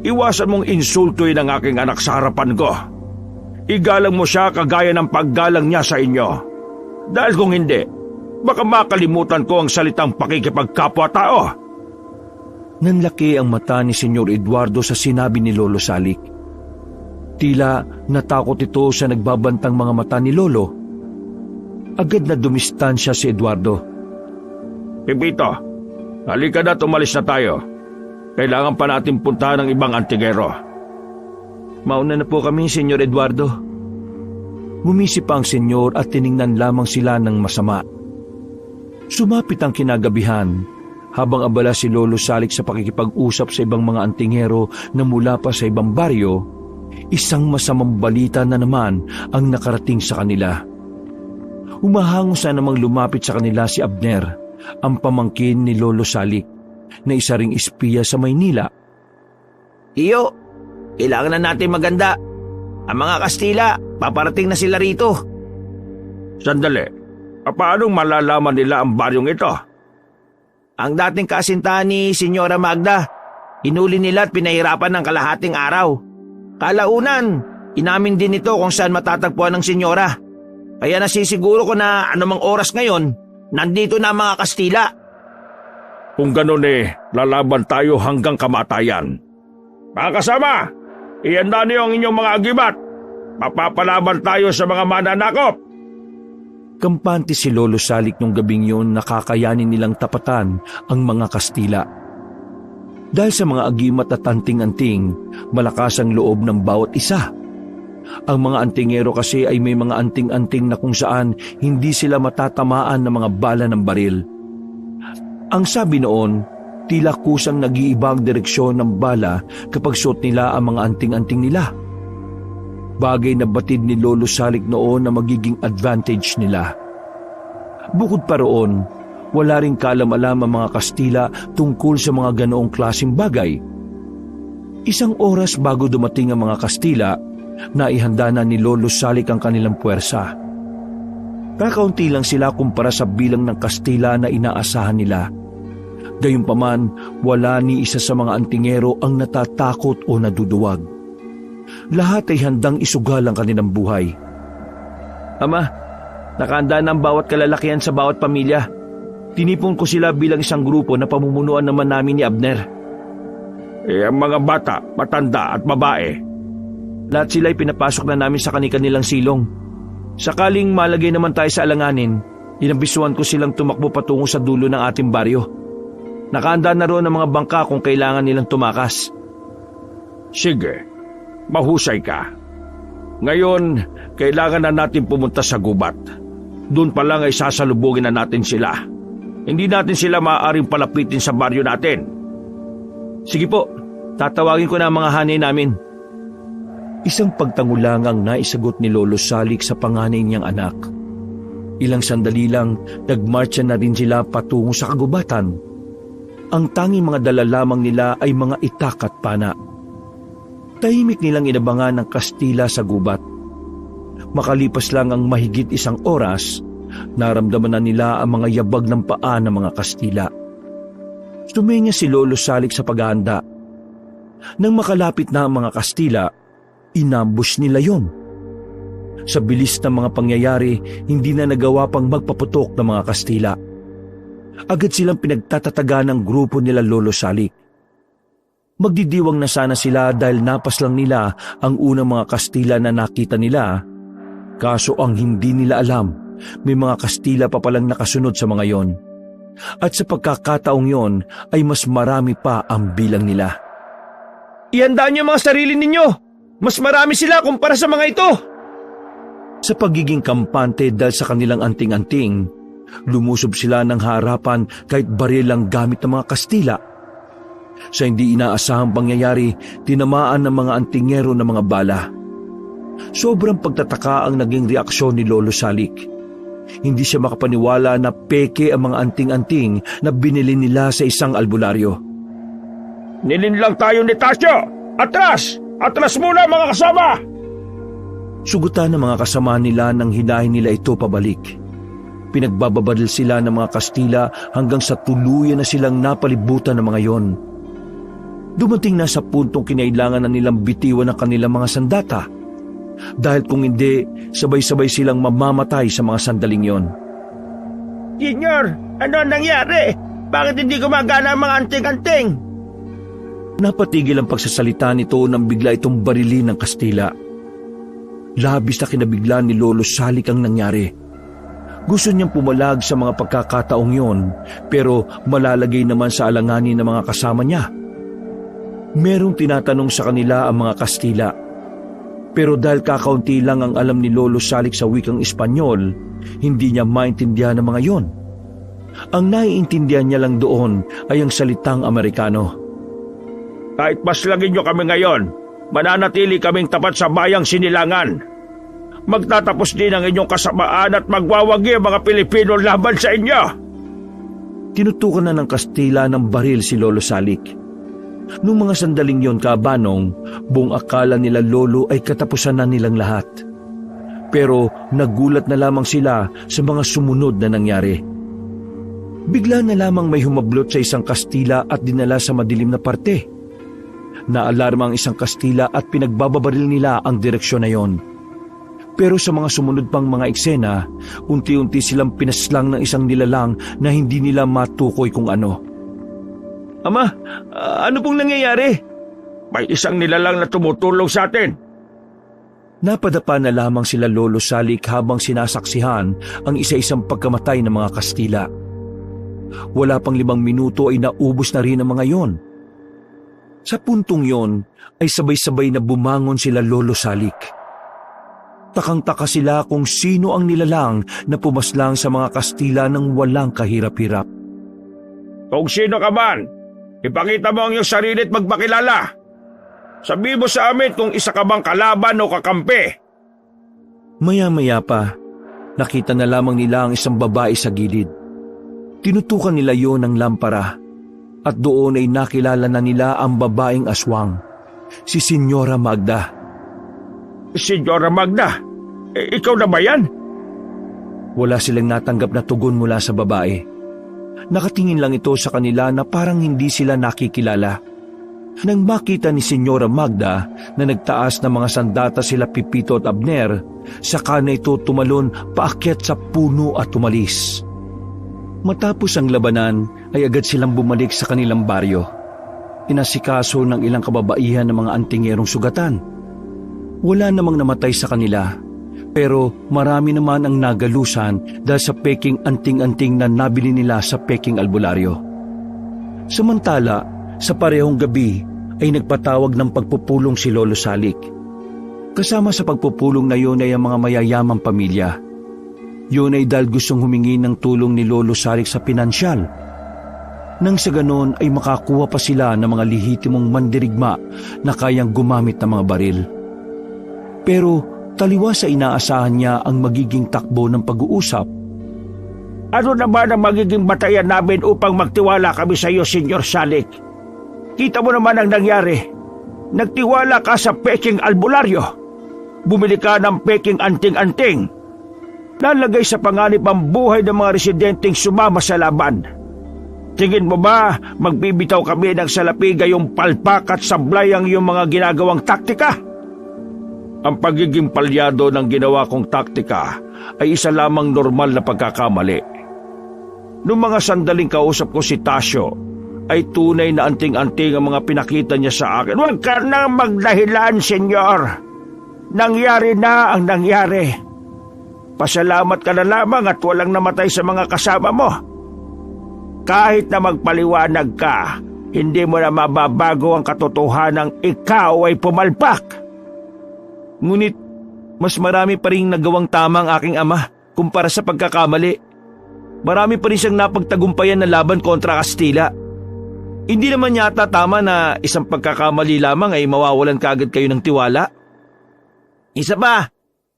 iwasan mong insultuin ang aking anak sa harapan ko. Igalang mo siya kagaya ng paggalang niya sa inyo. Dahil kung hindi, baka makalimutan ko ang salitang pakikipagkapwa-tao. Nanlaki ang mata ni Senyor Eduardo sa sinabi ni Lolo Salik. Tila natakot ito sa nagbabantang mga mata ni Lolo. Agad na dumistansya si Eduardo. Pepito, halika na, tumalis na tayo. Kailangan pa natin puntahan ng ibang antigero. Mauna na po kami, Senyor Eduardo. Gumisip pa ang senyor at tiningnan lamang sila ng masama. Sumapit ang kinagabihan habang abala si Lolo Salik sa pakikipag-usap sa ibang mga antingero na mula pa sa ibang baryo. Isang masamang balita na naman ang nakarating sa kanila. Umahangos na namang lumapit sa kanila si Abner, ang pamangkin ni Lolo Salik. na isa ring espiya sa Maynila. Iyo, kailangan na natin maganda. Ang mga Kastila, paparating na sila rito. Sandali, paano malalaman nila ang baryong ito? Ang dating kasintahan ni Senyora Magda, inuli nila at pinahirapan ng kalahating araw. Kalaunan, inamin din ito kung saan matatagpuan ng senyora. Kaya nasisiguro ko na anumang oras ngayon, nandito na ang mga Kastila. Kung ganun lalaban tayo hanggang kamatayan. Mga kasama, ihanda niyo ang inyong mga agimat. Mapapalaban tayo sa mga mananakop. Kampante si Lolo Salik nung gabing yun na kakayanin nilang tapatan ang mga Kastila. Dahil sa mga agimat at anting-anting, malakas ang loob ng bawat isa. Ang mga antingero kasi ay may mga anting-anting na kung saan hindi sila matatamaan ng mga bala ng baril. Ang sabi noon, tila kusang nag-iiba ang direksyon ng bala kapag suot nila ang mga anting-anting nila. Bagay na batid ni Lolo Salik noon na magiging advantage nila. Bukod pa roon, wala ring kaalam-alam ang mga Kastila tungkol sa mga ganoong klaseng bagay. Isang oras bago dumating ang mga Kastila, naihanda na ni Lolo Salik ang kanilang puwersa. Kakaunti lang sila kumpara sa bilang ng Kastila na inaasahan nila. Gayunpaman, wala ni isa sa mga antingero ang natatakot o naduduwag. Lahat ay handang isugal ang kanilang buhay. Ama, nakahanda na ang bawat kalalakihan sa bawat pamilya. Tinipon ko sila bilang isang grupo na pamumunuan naman namin ni Abner. Ang mga bata, matanda at babae. Lahat sila ay pinapasok na namin sa kanilang silong. Sakaling malagay naman tayo sa alanganin, inambisuan ko silang tumakbo patungo sa dulo ng ating baryo. Nakahanda na roon ang mga bangka kung kailangan nilang tumakas. Sige, mahusay ka. Ngayon, kailangan na natin pumunta sa gubat. Doon pa lang ay sasalubungin na natin sila. Hindi natin sila maaaring palapitin sa baryo natin. Sige po, tatawagin ko na ang mga hanay namin. Isang pagtangulang ang naisagot ni Lolo Salik sa panganay niyang anak. Ilang sandali lang, nagmarcha na rin sila patungo sa kagubatan. Ang tanging mga dala lamang nila ay mga itak at pana. Tahimik nilang inabangan ng Kastila sa gubat. Makalipas lang ang mahigit isang oras, naramdaman na nila ang mga yabag ng paa ng mga Kastila. Tumingin si Lolo Salik sa paghahanda. Nang makalapit na ang mga Kastila, inambush nila yon. Sa bilis ng mga pangyayari, hindi na nagawa pang magpaputok ng mga Kastila. Agad silang pinagtatataga ng grupo nila Lolo Salik. Magdidiwang na sana sila dahil napas lang nila ang unang mga Kastila na nakita nila. Kaso ang hindi nila alam, may mga Kastila pa palang nakasunod sa mga yon. At sa pagkakataong yon ay mas marami pa ang bilang nila. Ihandaan niyo mga sarili ninyo! Mas marami sila kumpara sa mga ito! Sa pagiging kampante dahil sa kanilang anting-anting, lumusob sila ng harapan kahit baril ang gamit ng mga Kastila. Sa hindi inaasahang pangyayari, tinamaan ng mga antingero ng mga bala. Sobrang pagtataka ang naging reaksyon ni Lolo Salik. Hindi siya makapaniwala na peke ang mga anting-anting na binili nila sa isang albularyo. Nilinlang tayo ni Tasyo! Atras! Atras muna mga kasama! Sugutan ng mga kasama nila nang hinahin nila ito pabalik. Pinagbababadal sila ng mga Kastila hanggang sa tuluyan na silang napalibutan ng mga yon. Dumating na sa puntong kinailangan na nilang bitiwan ang kanilang mga sandata. Dahil kung hindi, sabay-sabay silang mamamatay sa mga sandaling yon. Senyor, ano nangyari? Bakit hindi gumagana ang mga anting-anting? Napatigil ang pagsasalita nito nang bigla itong barilin ng Kastila. Labis na kinabigla ni Lolo Salik ang nangyari. Gusto niyang pumalag sa mga pagkakataong yon, pero malalagay naman sa alanganin ng mga kasama niya. Merong tinatanong sa kanila ang mga Kastila. Pero dahil kakaunti lang ang alam ni Lolo Salik sa wikang Espanyol, hindi niya maintindihan ang mga yon. Ang naiintindihan niya lang doon ay ang salitang Amerikano. Kahit maslagin nyo kami ngayon, mananatili kaming tapat sa bayang Sinilangan. Magtatapos din ang inyong kasamaan at magwawagi ang mga Pilipino laban sa inyo. Tinutukan na ng Kastila ng baril si Lolo Salik. Noong mga sandaling yon, Kabanong, buong akala nila Lolo ay katapusan na nilang lahat. Pero nagulat na lamang sila sa mga sumunod na nangyari. Bigla na lamang may humablot sa isang Kastila at dinala sa madilim na parte. Naalarma ang isang Kastila at pinagbababaril nila ang direksyon na yon. Pero sa mga sumunod pang mga eksena, unti-unti silang pinaslang ng isang nilalang na hindi nila matukoy kung ano. Ama, ano pong nangyayari? May isang nilalang na tumutulong sa atin. Napadapa na lamang sila Lolo Salik habang sinasaksihan ang isa-isang pagkamatay ng mga Kastila. Wala pang 5 minuto ay naubos na rin ang mga yon. Sa puntong yon ay sabay-sabay na bumangon sila Lolo Salik. Takang-taka sila kung sino ang nilalang na pumaslang sa mga Kastila ng walang kahirap-hirap. Kung sino ka man, ipakita mo ang iyong sarili at magpakilala. Sabi mo sa amin kung isa ka bang kalaban o kakampi. Maya-maya pa, nakita na lamang nila ang isang babae sa gilid. Tinutukan nila yon ng lampara at doon ay nakilala na nila ang babaeng aswang, si Senyora Magda. Senyora Magda, ikaw na ba yan? Wala silang natanggap na tugon mula sa babae. Nakatingin lang ito sa kanila na parang hindi sila nakikilala. Nang makita ni Senyora Magda na nagtaas ng mga sandata sila Pipito at Abner, saka na ito tumalon paakyat sa puno at tumalis. Matapos ang labanan ay agad silang bumalik sa kanilang baryo. Inasikaso ng ilang kababaihan ng mga antingerong sugatan. Wala namang namatay sa kanila, pero marami naman ang nagalusan dahil sa peking anting-anting na nabili nila sa peking albularyo. Samantala, sa parehong gabi ay nagpatawag ng pagpupulong si Lolo Salik. Kasama sa pagpupulong na yun ay ang mga mayayamang pamilya. Yun ay dahil gustong humingi ng tulong ni Lolo Salik sa pinansyal. Nang sa ganon ay makakuha pa sila ng mga lehitimong mandirigma na kayang gumamit ng mga baril. Pero taliwas sa inaasahan niya ang magiging takbo ng pag-uusap. Ano naman ang magiging batayan namin upang magtiwala kami sa iyo, Senyor Salik? Kita mo naman ang nangyari. Nagtiwala ka sa peking albularyo. Bumili ka ng peking anting-anting. Nalagay sa panganib ang buhay ng mga residenteng sumama sa laban. Tingin mo ba magbibitaw kami ng salapi gayong palpak at sablay ang iyong mga ginagawang taktika? Ang pagiging palyado ng ginawa kong taktika ay isa lamang normal na pagkakamali. Noong mga sandaling kausap ko si Tasyo, ay tunay na anting-anting ang mga pinakita niya sa akin. Huwag ka nang magdahilan, senyor. Nangyari na ang nangyari. Pasalamat ka na lamang at walang namatay sa mga kasama mo. Kahit na magpaliwanag ka, hindi mo na mababago ang katotohanang ikaw ay pumalpak. Ngunit, mas marami pa rin nagawang tama ang aking ama kumpara sa pagkakamali. Marami pa rin siyang napagtagumpayan na laban kontra Kastila. Hindi naman yata tama na isang pagkakamali lamang ay mawawalan kaagad kayo ng tiwala. Isa pa,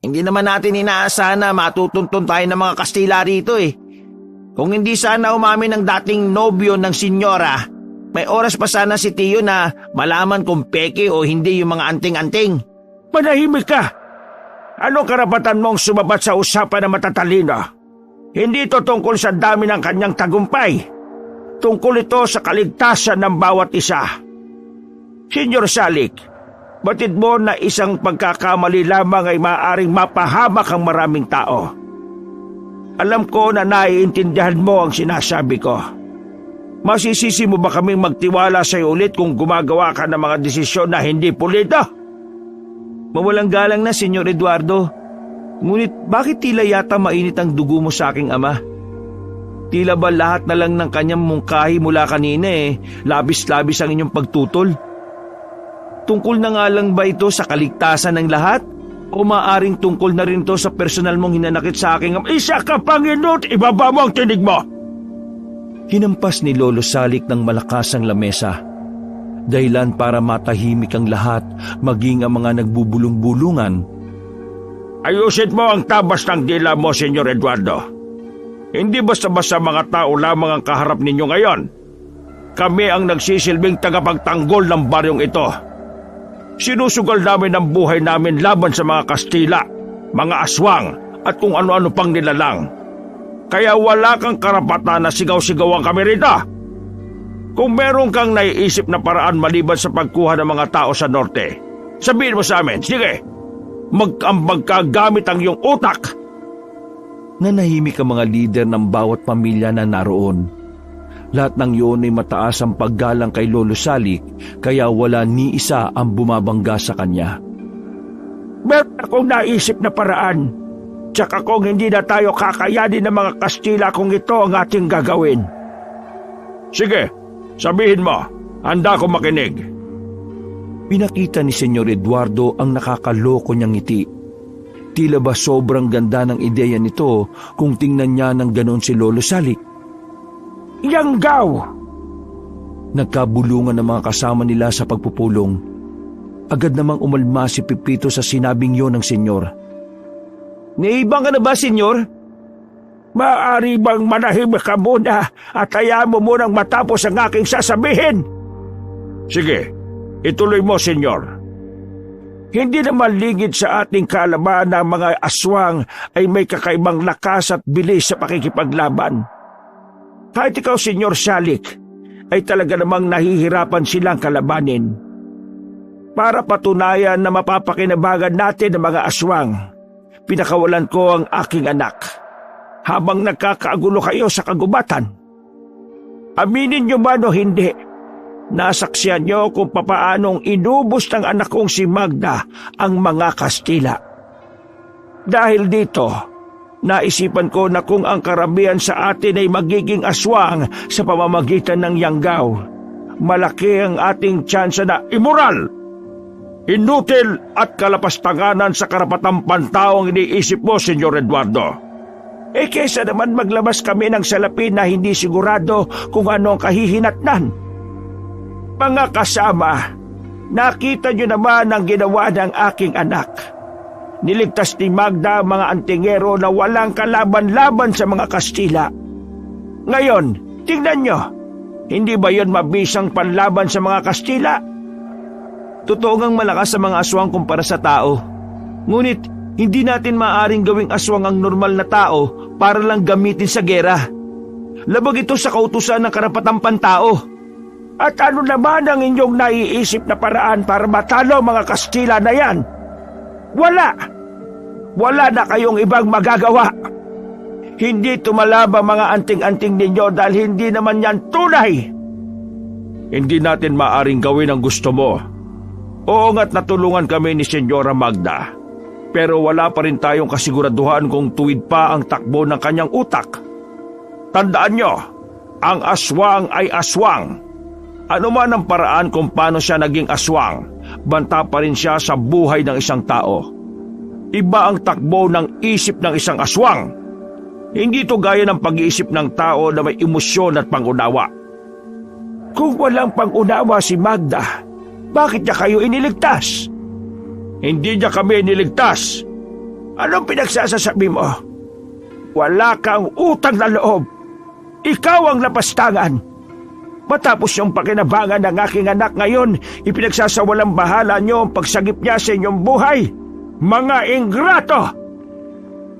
hindi naman natin inaasahan na matutuntun tayo ng mga Kastila rito eh. Kung hindi sana umamin ng dating nobyo ng senyora, may oras pa sana si Tiyo na malaman kung peke o hindi yung mga anting-anting. Manahimik ka! Anong karapatan mong sumabat sa usapan na matatalino? Hindi ito tungkol sa dami ng kanyang tagumpay. Tungkol ito sa kaligtasan ng bawat isa. Senyor Salik, batid mo na isang pagkakamali lamang ay maaaring mapahamak ang maraming tao. Alam ko na naiintindihan mo ang sinasabi ko. Masisisi mo ba kaming magtiwala sa iyo ulit kung gumagawa ka ng mga desisyon na hindi pulido? Mawalang galang na, Senyor Eduardo. Ngunit bakit tila yata mainit ang dugo mo sa aking ama? Tila ba lahat na lang ng kanyang mungkahi mula kanina labis-labis ang inyong pagtutol? Tungkol na nga lang ba ito sa kaligtasan ng lahat? O maaring tungkol na rin ito sa personal mong hinanakit sa aking ama? Isa ka Panginoon, ibaba mo ang tinig mo! Hinampas ni Lolo Salik ng malakas ang lamesa. Dahilan para matahimik ang lahat, maging ang mga nagbubulong-bulungan. Ayusin mo ang tabas ng dila mo, Senyor Eduardo. Hindi basta-basta mga tao lamang ang kaharap ninyo ngayon. Kami ang nagsisilbing tagapagtanggol ng baryong ito. Sinusugal namin ang buhay namin laban sa mga Kastila, mga aswang at kung ano-ano pang nilalang. Kaya wala kang karapatan na sigaw-sigawan kami rito. Kung meron kang naiisip na paraan maliban sa pagkuha ng mga tao sa norte, sabihin mo sa amin, sige, mag-ambag ka gamit ang iyong utak. Nanahimik ang mga lider ng bawat pamilya na naroon. Lahat ng iyon ay mataas ang paggalang kay Lolo Salik, kaya wala ni isa ang bumabangga sa kanya. Meron akong naisip na paraan. Tsaka kung hindi na tayo kakayanin ng mga Kastila kung ito ang ating gagawin. Sige, sabihin mo, handa ko makinig. Pinakita ni Senyor Eduardo ang nakakaloko niyang ngiti. Tila ba sobrang ganda ng ideya nito kung tingnan niya ng ganon si Lolo Salik. Yanggaw! Nagkabulungan ng mga kasama nila sa pagpupulong. Agad namang umalma si Pipito sa sinabing yon ng senyor. Naibang ka na ba, senyor? Maaari bang manahimik ka muna at hayaan mo munang matapos ang aking sasabihin? Sige, ituloy mo, senyor. Hindi naman lingid sa ating kaalaman na mga aswang ay may kakaibang lakas at bilis sa pakikipaglaban. Kahit ikaw, Senyor Salik, ay talaga namang nahihirapan silang kalabanin. Para patunayan na mapapakinabangan natin ang mga aswang, pinakawalan ko ang aking anak habang nagkakagulo kayo sa kagubatan. Aminin niyo man o hindi, nasaksiyan niyo kung papaanong inubos ng anak kong si Magda ang mga Kastila. Dahil dito, naisipan ko na kung ang karamihan sa atin ay magiging aswang sa pamamagitan ng Yanggaw, malaki ang ating tsansa na immoral, inutil at kalapastanganan sa karapatang pantao ang iniisip mo, Senyor Eduardo. Kesa naman maglabas kami ng salapi na hindi sigurado kung ano ang kahihinatnan. Mga kasama, nakita niyo naman ang ginawa ng aking anak. Niligtas ni Magda mga antingero na walang kalaban-laban sa mga Kastila. Ngayon, tingnan nyo, hindi ba yon mabisang panlaban sa mga Kastila? Totoo ngang malakas sa mga aswang kumpara sa tao. Ngunit, hindi natin maaaring gawing aswang ang normal na tao para lang gamitin sa gera. Labag ito sa kautusan ng karapatang pantao. At ano naman ang inyong naiisip na paraan para matalo mga Kastila na yan? Wala na kayong ibang magagawa. Hindi tumalaba mga anting-anting ninyo dahil hindi naman yan tunay. Hindi natin maaring gawin ang gusto mo. Oo nga't natulungan kami ni Senyora Magda. Pero wala pa rin tayong kasiguraduhan kung tuwid pa ang takbo ng kanyang utak. Tandaan nyo, ang aswang ay aswang. Ano man ang paraan kung paano siya naging aswang, banta pa rin siya sa buhay ng isang tao. Iba ang takbo ng isip ng isang aswang. Hindi ito gaya ng pag-iisip ng tao na may emosyon at pangunawa. Kung walang pangunawa si Magda, bakit niya kayo iniligtas? Hindi niya kami iniligtas. Anong pinagsasasabi mo? Wala kang utang na loob. Ikaw ang lapastangan. Matapos yung pakinabangan ng aking anak ngayon, ipinagsasawalang bahala niyo ang pagsagip niya sa inyong buhay. Mga ingrato!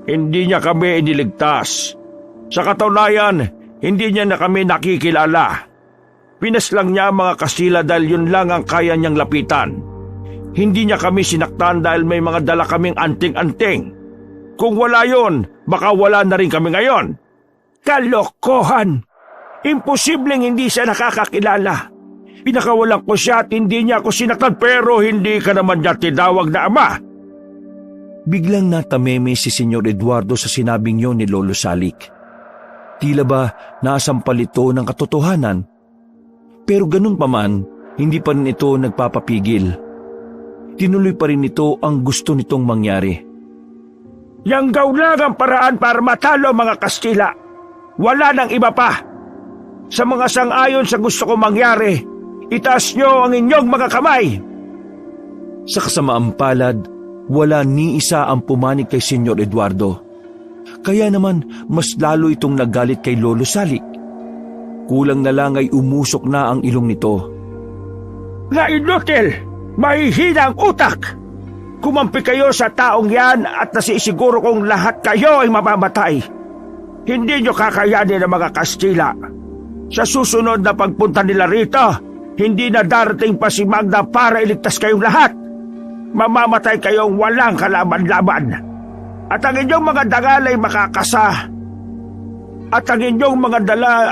Hindi niya kami iniligtas. Sa katunayan, hindi niya na kami nakikilala. Pinaslang niya ang mga Kastila dahil yun lang ang kaya niyang lapitan. Hindi niya kami sinaktan dahil may mga dala kaming anting-anting. Kung wala yun, baka wala na rin kami ngayon. Kalokohan! Imposibleng hindi siya nakakakilala. Pinakawalan ko siya at hindi niya ako sinaktan pero hindi ka naman niya tinawag na ama. Biglang natameme si Senyor Eduardo sa sinabing yon ni Lolo Salik. Tila ba nasampal ito ng katotohanan? Pero ganun pa man, hindi pa rin ito nagpapapigil. Tinuloy pa rin ito ang gusto nitong mangyari. Yanggaw lang ang paraan para matalo mga Kastila. Wala nang iba pa. Sa mga sang-ayon sa gusto kong mangyari, itaas niyo ang inyong mga kamay. Sa kasamaang palad, wala ni isa ang pumanig kay Senyor Eduardo. Kaya naman mas lalo itong nagalit kay Lolo Salik. Kulang na lang ay umusok na ang ilong nito. Nga inutil! Mahihina ang utak! Kumampi kayo sa taong yan at nasisiguro kong lahat kayo ay mamamatay. Hindi nyo kakayanin ang mga Kastila. Sa susunod na pagpunta nila rito, hindi na darating pa si Magda para iligtas kayong lahat. Mamamatay kayong walang kalaban-laban. At ang inyong mga dangal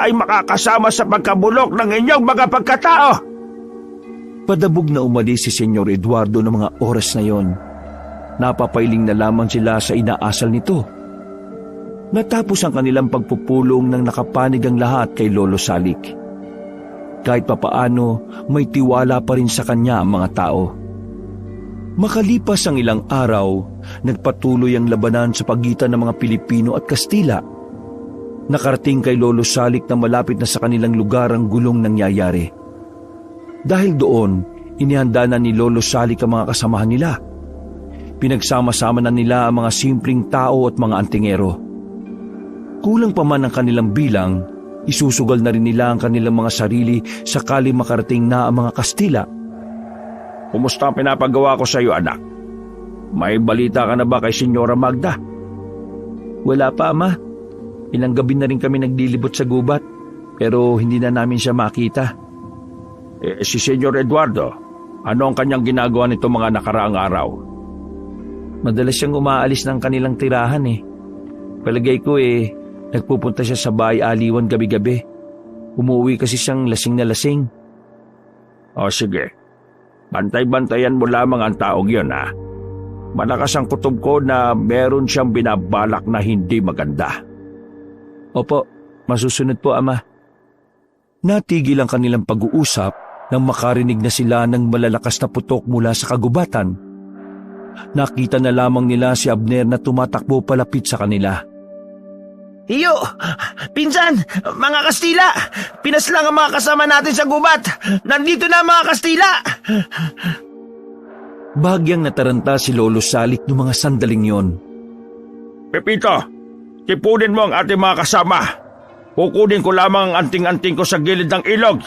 ay makakasama sa pagkabulok ng inyong mga pagkatao. Padabog na umalis si Senyor Eduardo ng mga oras na yon. Napapailing na lamang sila sa inaasal nito. Natapos ang kanilang pagpupulong nang nakapanig ang lahat kay Lolo Salik. Kahit papaano, may tiwala pa rin sa kanya ang mga tao. Makalipas ang ilang araw, nagpatuloy ang labanan sa pagitan ng mga Pilipino at Kastila. Nakarating kay Lolo Salik na malapit na sa kanilang lugar ang gulong nangyayari. Dahil doon, inihanda na ni Lolo Salik ang mga kasamahan nila. Pinagsama-sama na nila ang mga simpleng tao at mga antingero. Kulang pa man ang kanilang bilang, isusugal na rin nila ang kanilang mga sarili sakali makarating na ang mga Kastila. Kumusta ang pinapagawa ko sa iyo, anak? May balita ka na ba kay Senyora Magda? Wala pa, Ama. Ilang gabi na rin kami naglilibot sa gubat, pero hindi na namin siya makita. Si Senyor Eduardo, ano ang kanyang ginagawa nito mga nakaraang araw? Madalas siyang umaalis ng kanilang tirahan Palagay ko nagpupunta siya sa bahay aliwan gabi-gabi. Umuwi kasi siyang lasing na lasing. O sige, bantay-bantayan mo lamang ang taong yun, ha? Malakas ang kutob ko na meron siyang binabalak na hindi maganda. Opo, masusunod po, Ama. Natigil ang kanilang pag-uusap nang makarinig na sila ng malalakas na putok mula sa kagubatan. Nakita na lamang nila si Abner na tumatakbo palapit sa kanila. Iyo! Pinsan! Mga Kastila! Pinaslang ang mga kasama natin sa gubat! Nandito na ang mga Kastila! Bahagyang nataranta si Lolo Salik noong mga sandaling yon. Pepito, tipunin mo ang ating mga kasama. Kukunin ko lamang ang anting-anting ko sa gilid ng ilog.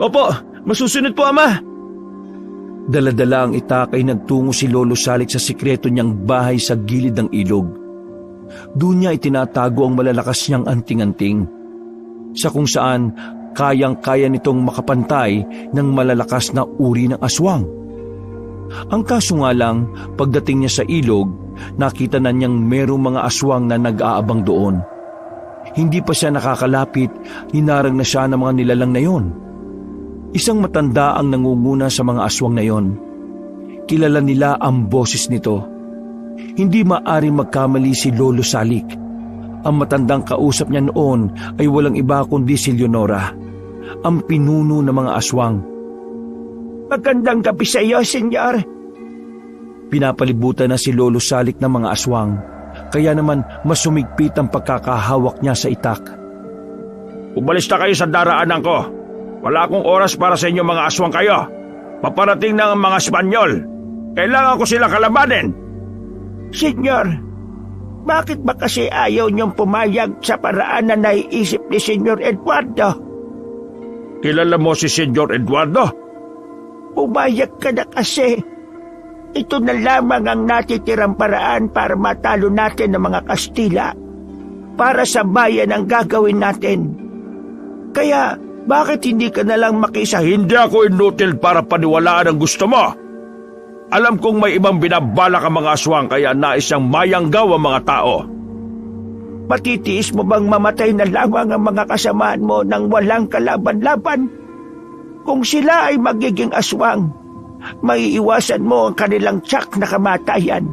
Opo, masusunod po, Ama. Dala-dala ang itak ay nagtungo si Lolo Salik sa sikreto niyang bahay sa gilid ng ilog. Doon niya itinatago ang malalakas niyang anting-anting, sa kung saan kayang-kaya nitong makapantay ng malalakas na uri ng aswang. Ang kaso nga lang, pagdating niya sa ilog, nakita na niyang merong mga aswang na nag-aabang doon. Hindi pa siya nakakalapit, hinarang na siya ng mga nilalang na yon. Isang matanda ang nangunguna sa mga aswang na yon. Kilala nila ang boses nito. Hindi maaring magkamali si Lolo Salik. Ang matandang kausap niya noon ay walang iba kundi si Leonora, ang pinuno ng mga aswang. Magandang gabi sa iyo, Senyor. Pinapalibutan na si Lolo Salik ng mga aswang, kaya naman mas sumigpit ang pagkakahawak niya sa itak. Umalis na kayo sa daraanan ko. Wala akong oras para sa inyo mga aswang kayo. Paparating na ang mga Espanyol. Kailangan ko sila kalabanin. Senyor, bakit ba kasi ayaw niyong pumayag sa paraan na naiisip ni Senyor Eduardo? Kilala mo si Senyor Eduardo? Pumayag ka na kasi. Ito na lamang ang natitirang paraan para matalo natin ang mga Kastila. Para sa bayan ang gagawin natin. Kaya, bakit hindi ka na lang makisa? Hindi ako inutil para paniwalaan ang gusto mo. Alam kong may ibang binabalak ang mga aswang kaya nais siyang mayanggaw ang mga tao. Matitiis mo bang mamatay na lamang ang mga kasamaan mo nang walang kalaban-laban? Kung sila ay magiging aswang, maiiwasan mo ang kanilang tiyak na kamatayan.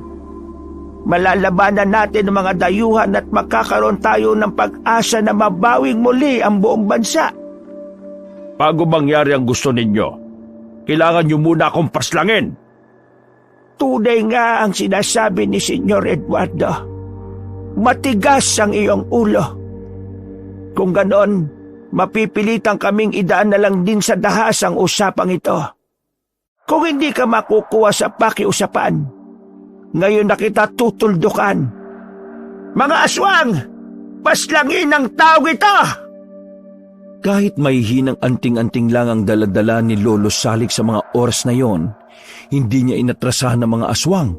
Malalabanan natin ang mga dayuhan at magkakaroon tayo ng pag-asa na mabawing muli ang buong bansa. Bago mangyari ang gusto ninyo, kailangan niyo muna akong paslangin. Tunay nga ang sinasabi ni Senyor Eduardo. Matigas ang iyong ulo. Kung ganon, mapipilitan kaming idaan na lang din sa dahas ang usapang ito. Kung hindi ka makukuha sa pakiusapan, ngayon na kita tutuldukan. Mga aswang! Paslangin ang tao ito! Kahit may hinang anting-anting lang ang daladala ni Lolo Salik sa mga oras na yon, hindi niya inatrasahan ng mga aswang.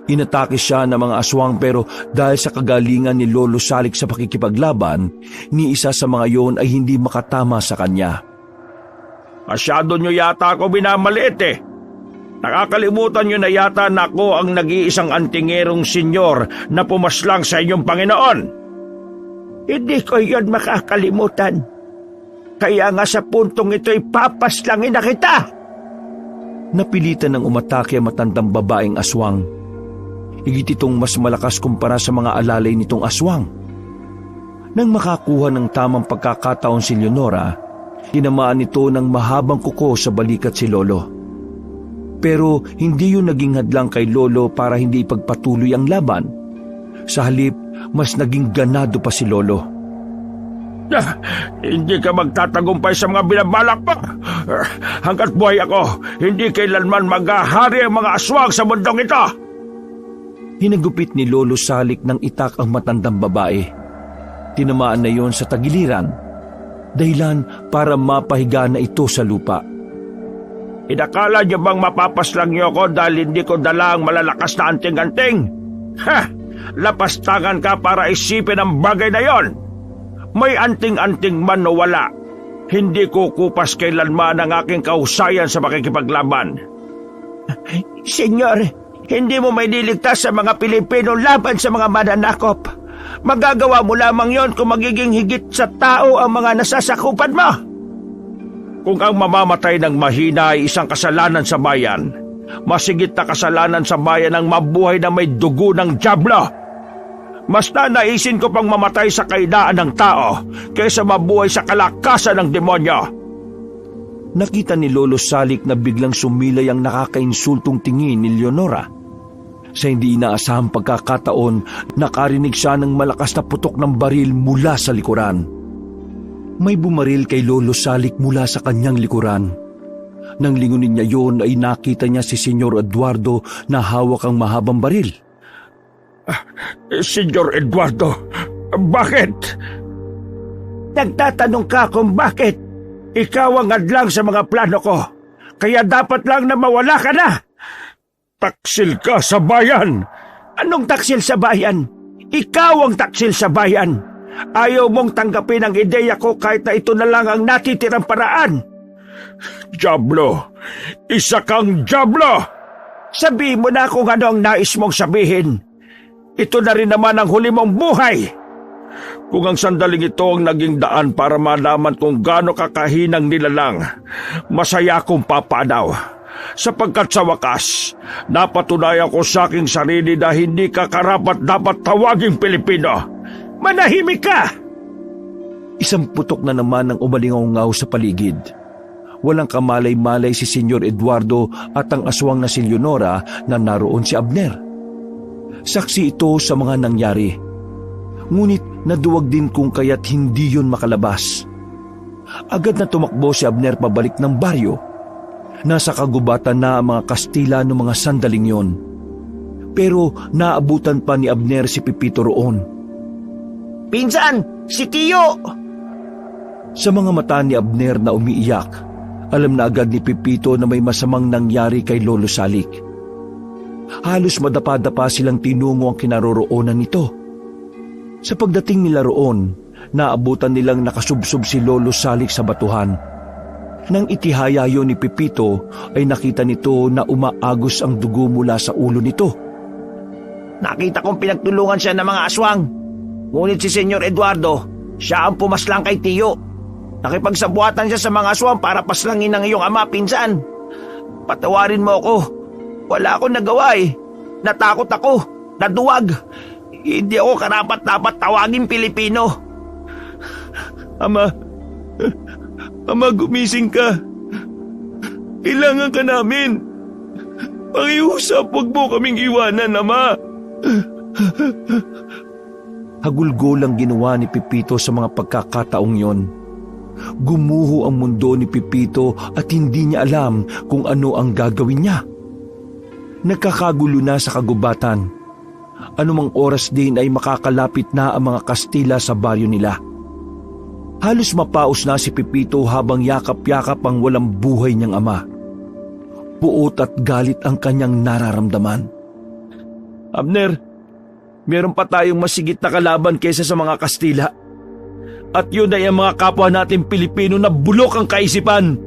Inatake siya ng mga aswang pero dahil sa kagalingan ni Lolo Salik sa pakikipaglaban, ni isa sa mga yon ay hindi makatama sa kanya. Masyado nyo yata ako binamaliit eh. Nakakalimutan nyo na yata na ako ang nag-iisang antingerong senyor na pumaslang sa inyong Panginoon. Hindi ko yon makakalimutan. Kaya nga sa puntong ito'y papaslangin na kita. Napilitan ng umatake ang matandang babaeng aswang. Higit itong mas malakas kumpara sa mga alalay nitong aswang. Nang makakuha ng tamang pagkakataon si Leonora, tinamaan ito ng mahabang kuko sa balikat si Lolo. Pero hindi yun naging hadlang kay Lolo para hindi ipagpatuloy ang laban. Sa halip, mas naging ganado pa si Lolo. Hindi ka magtatagumpay sa mga binabalak mo. Hanggat buhay ako, hindi kailanman maghahari ang mga aswang sa mundong ito. Hinagupit ni Lolo Salik ng itak ang matandang babae. Tinamaan na yon sa tagiliran, dahilan para mapahiga na ito sa lupa. Inakala niyo bang mapapaslang niyo ako dahil hindi ko dala ang malalakas na anting-anting? Ha! Lapastangan ka para isipin ang bagay na yon. May anting-anting man o wala, hindi ko kupas kailanman ang aking kahusayan sa makikipaglaban. Senyor, hindi mo may niligtas sa mga Pilipino laban sa mga mananakop. Magagawa mo lamang yon kung magiging higit sa tao ang mga nasasakupan mo. Kung ang mamamatay ng mahina ay isang kasalanan sa bayan, masigit na kasalanan sa bayan ang mabuhay na may dugo ng dyablo. Mas nanaisin ko pang mamatay sa kaidaan ng tao kaysa mabuhay sa kalakasan ng demonyo. Nakita ni Lolo Salik na biglang sumilay ang nakakainsultong tingin ni Leonora. Sa hindi inaasahang pagkakataon, nakarinig siya ng malakas na putok ng baril mula sa likuran. May bumaril kay Lolo Salik mula sa kanyang likuran. Nang lingunin niya yon ay nakita niya si Senyor Eduardo na hawak ang mahabang baril. Senyor Eduardo, bakit? Nagtatanong ka kung bakit. Ikaw ang hadlang sa mga plano ko. Kaya dapat lang na mawala ka na. Taksil ka sa bayan. Anong taksil sa bayan? Ikaw ang taksil sa bayan. Ayaw mong tanggapin ang ideya ko kahit na ito na lang ang natitirang paraan. Diablo! Isa kang diablo! Sabihin mo na kung ano ang nais mong sabihin. Ito na rin naman ang huli mong buhay. Kung ang sandaling ito ang naging daan para malaman kung gaano kakahinang nilalang, masaya akong papanaw. Sapagkat sa wakas, napatunayan ko sa aking sarili na hindi ka karapat dapat tawaging Pilipino. Manahimik ka! Isang putok na naman ang umalingaw sa paligid. Walang kamalay-malay si Senyor Eduardo at ang aswang na si Leonora na naroon si Abner. Saksi ito sa mga nangyari. Ngunit naduwag din kung kaya't hindi yun makalabas. Agad na tumakbo si Abner pabalik ng baryo. Nasa kagubatan na ang mga Kastila noong mga sandaling yon. Pero naabutan pa ni Abner si Pipito roon. Pinsan, si Tiyo! Sa mga mata ni Abner na umiiyak, alam na agad ni Pipito na may masamang nangyari kay Lolo Salik. Halos madapa-dapa silang tinungo ang kinaroroonan nito. Sa pagdating nila roon, naabutan nilang nakasubsob si Lolo Salik sa batuhan. Nang itihaya yun ni Pipito, ay nakita nito na umaagos ang dugo mula sa ulo nito. Nakita kong pinagtulungan siya ng mga aswang. Ngunit si Senyor Eduardo, siya ang pumaslang kay Tiyo. Nakipagsabuatan siya sa mga aswang para paslangin ang iyong ama, pinsan. Patawarin mo ako. Wala akong nagawa eh. Natakot ako. Naduwag. Hindi ako karapat-dapat tawaging Pilipino. Ama, gumising ka. Kailangan ka namin. Pakiusap, huwag mo kaming iwanan, Ama. Hagulgol ang ginawa ni Pipito sa mga pagkakataong yon. Gumuho ang mundo ni Pipito at hindi niya alam kung ano ang gagawin niya. Nagkakagulo na sa kagubatan. anumang oras din ay makakalapit na ang mga Kastila sa baryo nila. Halos mapaos na si Pepito habang yakap-yakap ang walang buhay niyang ama. Puot at galit ang kanyang nararamdaman. Abner, meron pa tayong masigit na kalaban kaysa sa mga Kastila. At yun ay ang mga kapwa natin Pilipino na bulok ang kaisipan.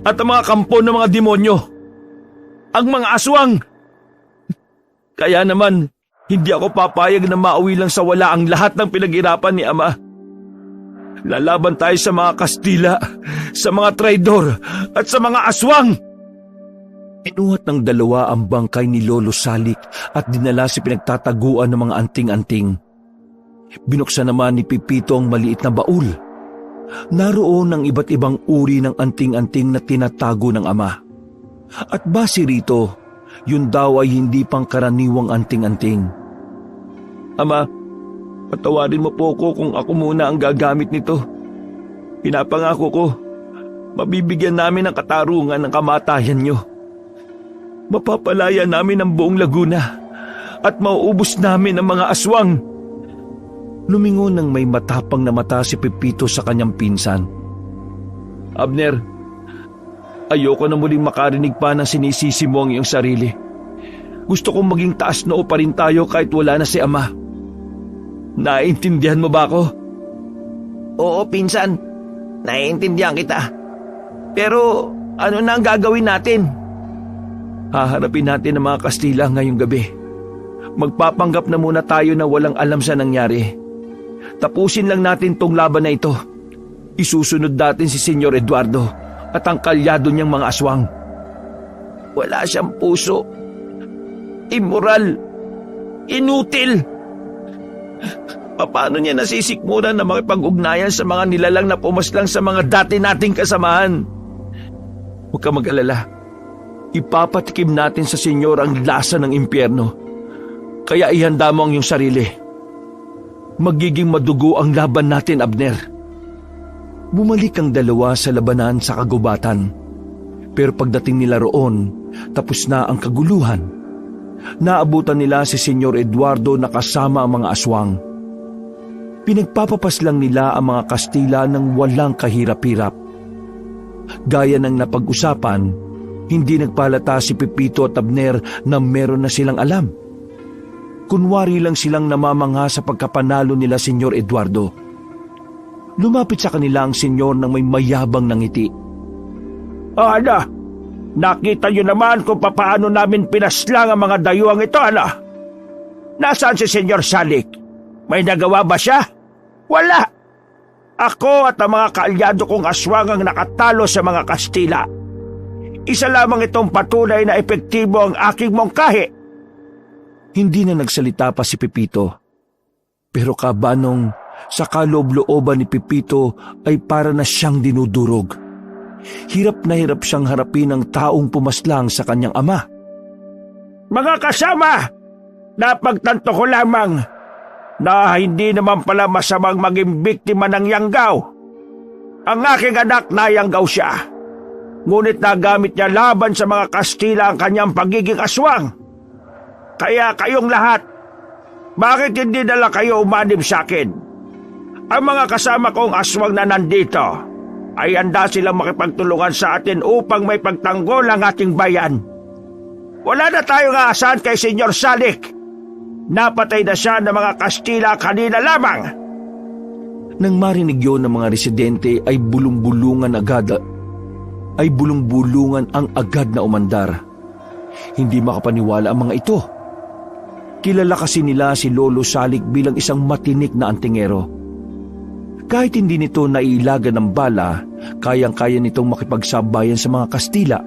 At ang mga kampo ng mga demonyo. Ang mga aswang. Kaya naman, hindi ako papayag na mauwi lang sa wala ang lahat ng pinag-irapan ni Ama. Lalaban tayo sa mga Kastila, sa mga traidor, at sa mga aswang. Pinuhat ng dalawa ang bangkay ni Lolo Salik at dinala sa pinagtataguan ng mga anting-anting. Binuksan naman ni Pepito ang maliit na baul. Naroon ang iba't ibang uri ng anting-anting na tinatago ng ama. At base rito, yun daw ay hindi pangkaraniwang anting-anting. Ama, patawarin mo po ko kung ako muna ang gagamit nito. Pinapangako ko, mabibigyan namin ng katarungan ng kamatayan nyo. Mapapalaya namin ang buong Laguna at mauubos namin ang mga aswang. Lumingon ng may matapang na mata si Pepito sa kanyang pinsan. Abner, ayoko na muling makarinig pa ng sinisisi mo ang iyong sarili. Gusto kong maging taas noo pa rin tayo kahit wala na si Ama. Naiintindihan mo ba ako? Oo, pinsan. Naiintindihan kita. Pero ano na ang gagawin natin? Haharapin natin ang mga Kastila ngayong gabi. Magpapanggap na muna tayo na walang alam sa nangyari. Tapusin lang natin tong laban na ito. Isusunod natin si Senyor Eduardo at ang kalyado niyang mga aswang. Wala siyang puso. Immoral. Inutil. Paano niya nasisikmuran na makipag-ugnayan sa mga nilalang na pumaslang sa mga dati nating kasamahan? Huwag ka mag-alala. Ipapatikim natin sa Senyor ang lasa ng impyerno. Kaya ihanda mo ang iyong sarili. Magiging madugo ang laban natin, Abner. Bumalik ang dalawa sa labanan sa kagubatan. Pero pagdating nila roon, tapos na ang kaguluhan. Naabutan nila si Senyor Eduardo na kasama ang mga aswang. Pinagpapapas lang nila ang mga Kastila ng walang kahirap-hirap. Gaya ng napag-usapan, hindi nagpalata si Pepito at Abner na meron na silang alam. Kunwari lang silang namamangha sa pagkapanalo nila Senyor Eduardo. Lumapit sa kanila ang senyor ng may mayabang na ngiti. Ano? Nakita niyo naman kung paano namin pinaslang ang mga dayuang ito, ano? Nasaan si Senyor Salik? May nagawa ba siya? Wala! Ako at ang mga kaalyado kong aswang ang nakatalo sa mga Kastila. Isa lamang itong patunay na epektibo ang aking mongkahi. Hindi na nagsalita pa si Pepito. Pero kabanong sa kaloob-looban ni Pepito ay para na siyang dinudurog. Hirap na hirap siyang harapin ang taong pumaslang sa kanyang ama. Mga kasama, napagtanto ko lamang na hindi naman pala masamang maging biktima ng yanggaw. Ang aking anak nayanggaw siya. Ngunit nagamit niya laban sa mga Kastila ang kanyang pagiging aswang. Kaya kayong lahat, bakit hindi nala kayo umanib sa akin? Ang mga kasama kong aswang na nandito ay handa silang makipagtulungan sa atin upang may pagtanggol ang ating bayan. Wala na tayong aasahan kay Senyor Salik. Napatay na siya ng mga Kastila kanina lamang. Nang marinig yun ng mga residente ay bulong-bulungan ang agad na umandar. Hindi makapaniwala ang mga ito. Kilala kasi nila si Lolo Salik bilang isang matinik na antingero. Kahit hindi nito nailaga ng bala, kayang-kaya nitong makipagsabayan sa mga Kastila.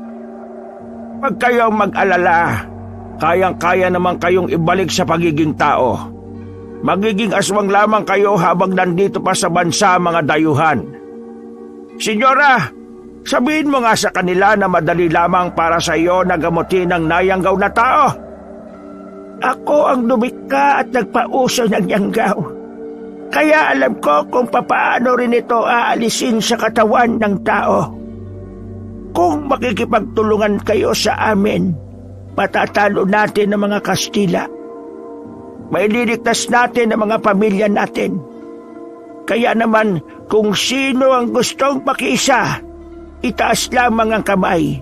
Huwag kayong mag-alala. Kayang-kaya naman kayong ibalik sa pagiging tao. Magiging aswang lamang kayo habang nandito pa sa bansa mga dayuhan. Senyora, sabihin mo nga sa kanila na madali lamang para sa iyo na gamutin ang nayanggaw na tao. Ako ang lumikha at nagpauso ng yanggaw. Kaya alam ko kung papaano rin ito aalisin sa katawan ng tao. Kung makikipagtulungan kayo sa amin, matatalo natin ang mga Kastila. Maililigtas natin ang mga pamilya natin. Kaya naman, kung sino ang gustong pakiisa, itaas lamang ang kamay.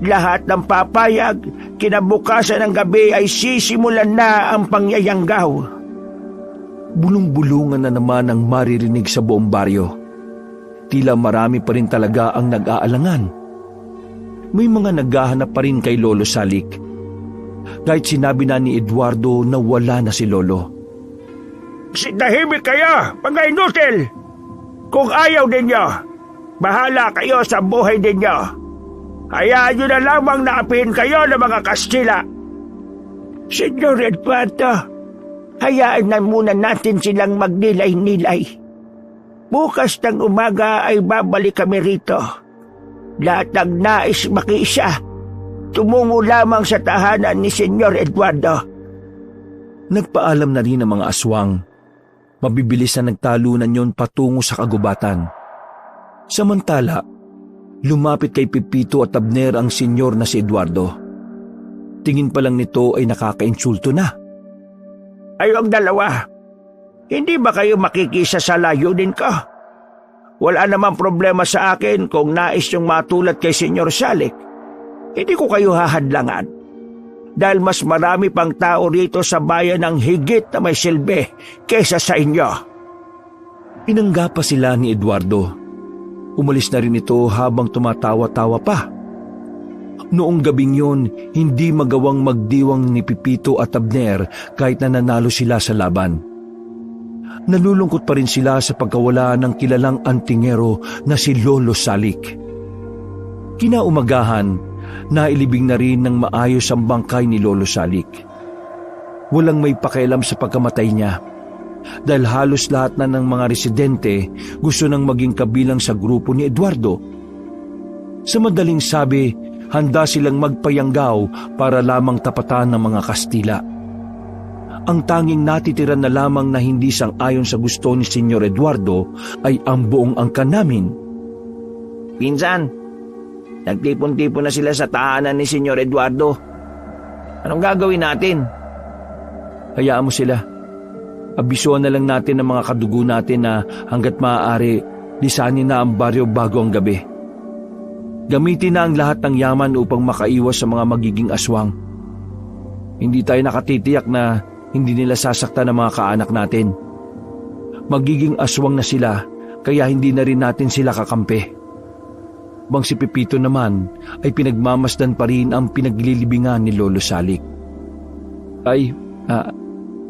Lahat ng papayag, kinabukasan ng gabi ay sisimulan na ang pangyayanggaw. Bulong-bulungan na naman ang maririnig sa buong baryo. Tila marami pa rin talaga ang nag-aalangan. May mga naghahanap pa rin kay Lolo Salik. Kahit sinabi na ni Eduardo na wala na si Lolo. Tahimik kayo, mga inutil! Kung ayaw ninyo, bahala kayo sa buhay ninyo. Hayaan nyo na lamang naapin kayo ng mga Kastila. Senyor Eduardo, hayaan na muna natin silang magnilay-nilay. Bukas ng umaga ay babalik kami rito. Lahat ng nais makiisa, tumungo lamang sa tahanan ni Senyor Eduardo. Nagpaalam na rin ang mga aswang. Mabibilis na nagtalunan yon patungo sa kagubatan. Samantala, lumapit kay Pepito at Abner ang senyor na si Eduardo. Tingin pa lang nito ay nakakainsulto na. Ayong dalawa, hindi ba kayo makikisa sa layunin ko? Wala namang problema sa akin kung nais yung matulad kay Senyor Salik. Hindi ko kayo hahadlangan. Dahil mas marami pang tao rito sa bayan ang higit na may silbi kaysa sa inyo. Inangga pa sila ni Eduardo. Umalis na rin ito habang tumatawa-tawa pa. Noong gabing yon, hindi magawang magdiwang ni Pepito at Abner kahit na nanalo sila sa laban. Nalulungkot pa rin sila sa pagkawala ng kilalang antingero na si Lolo Salik. Kinaumagahan, nailibing na rin ng maayos ang bangkay ni Lolo Salik. Walang may pakialam sa pagkamatay niya dahil halos lahat na ng mga residente gusto nang maging kabilang sa grupo ni Eduardo. Sa madaling sabi, handa silang magpayanggaw para lamang tapatan ng mga Kastila. Ang tanging natitira na lamang na hindi sang-ayon sa gusto ni Senyor Eduardo ay ang buong angkan namin. Pinsan, nagtipon-tipon na sila sa tahanan ni Senyor Eduardo. Anong gagawin natin? Hayaan mo sila. Abisuhan na lang natin ang mga kadugo natin na hanggat maaari, lisanin na ang baryo bago ang gabi. Gamitin na ang lahat ng yaman upang makaiwas sa mga magiging aswang. Hindi tayo nakatitiyak na hindi nila sasaktan ang mga kaanak natin. Magiging aswang na sila, kaya hindi na rin natin sila kakampi. Bang si Pepito naman ay pinagmamasdan pa rin ang pinaglilibingan ni Lolo Salik.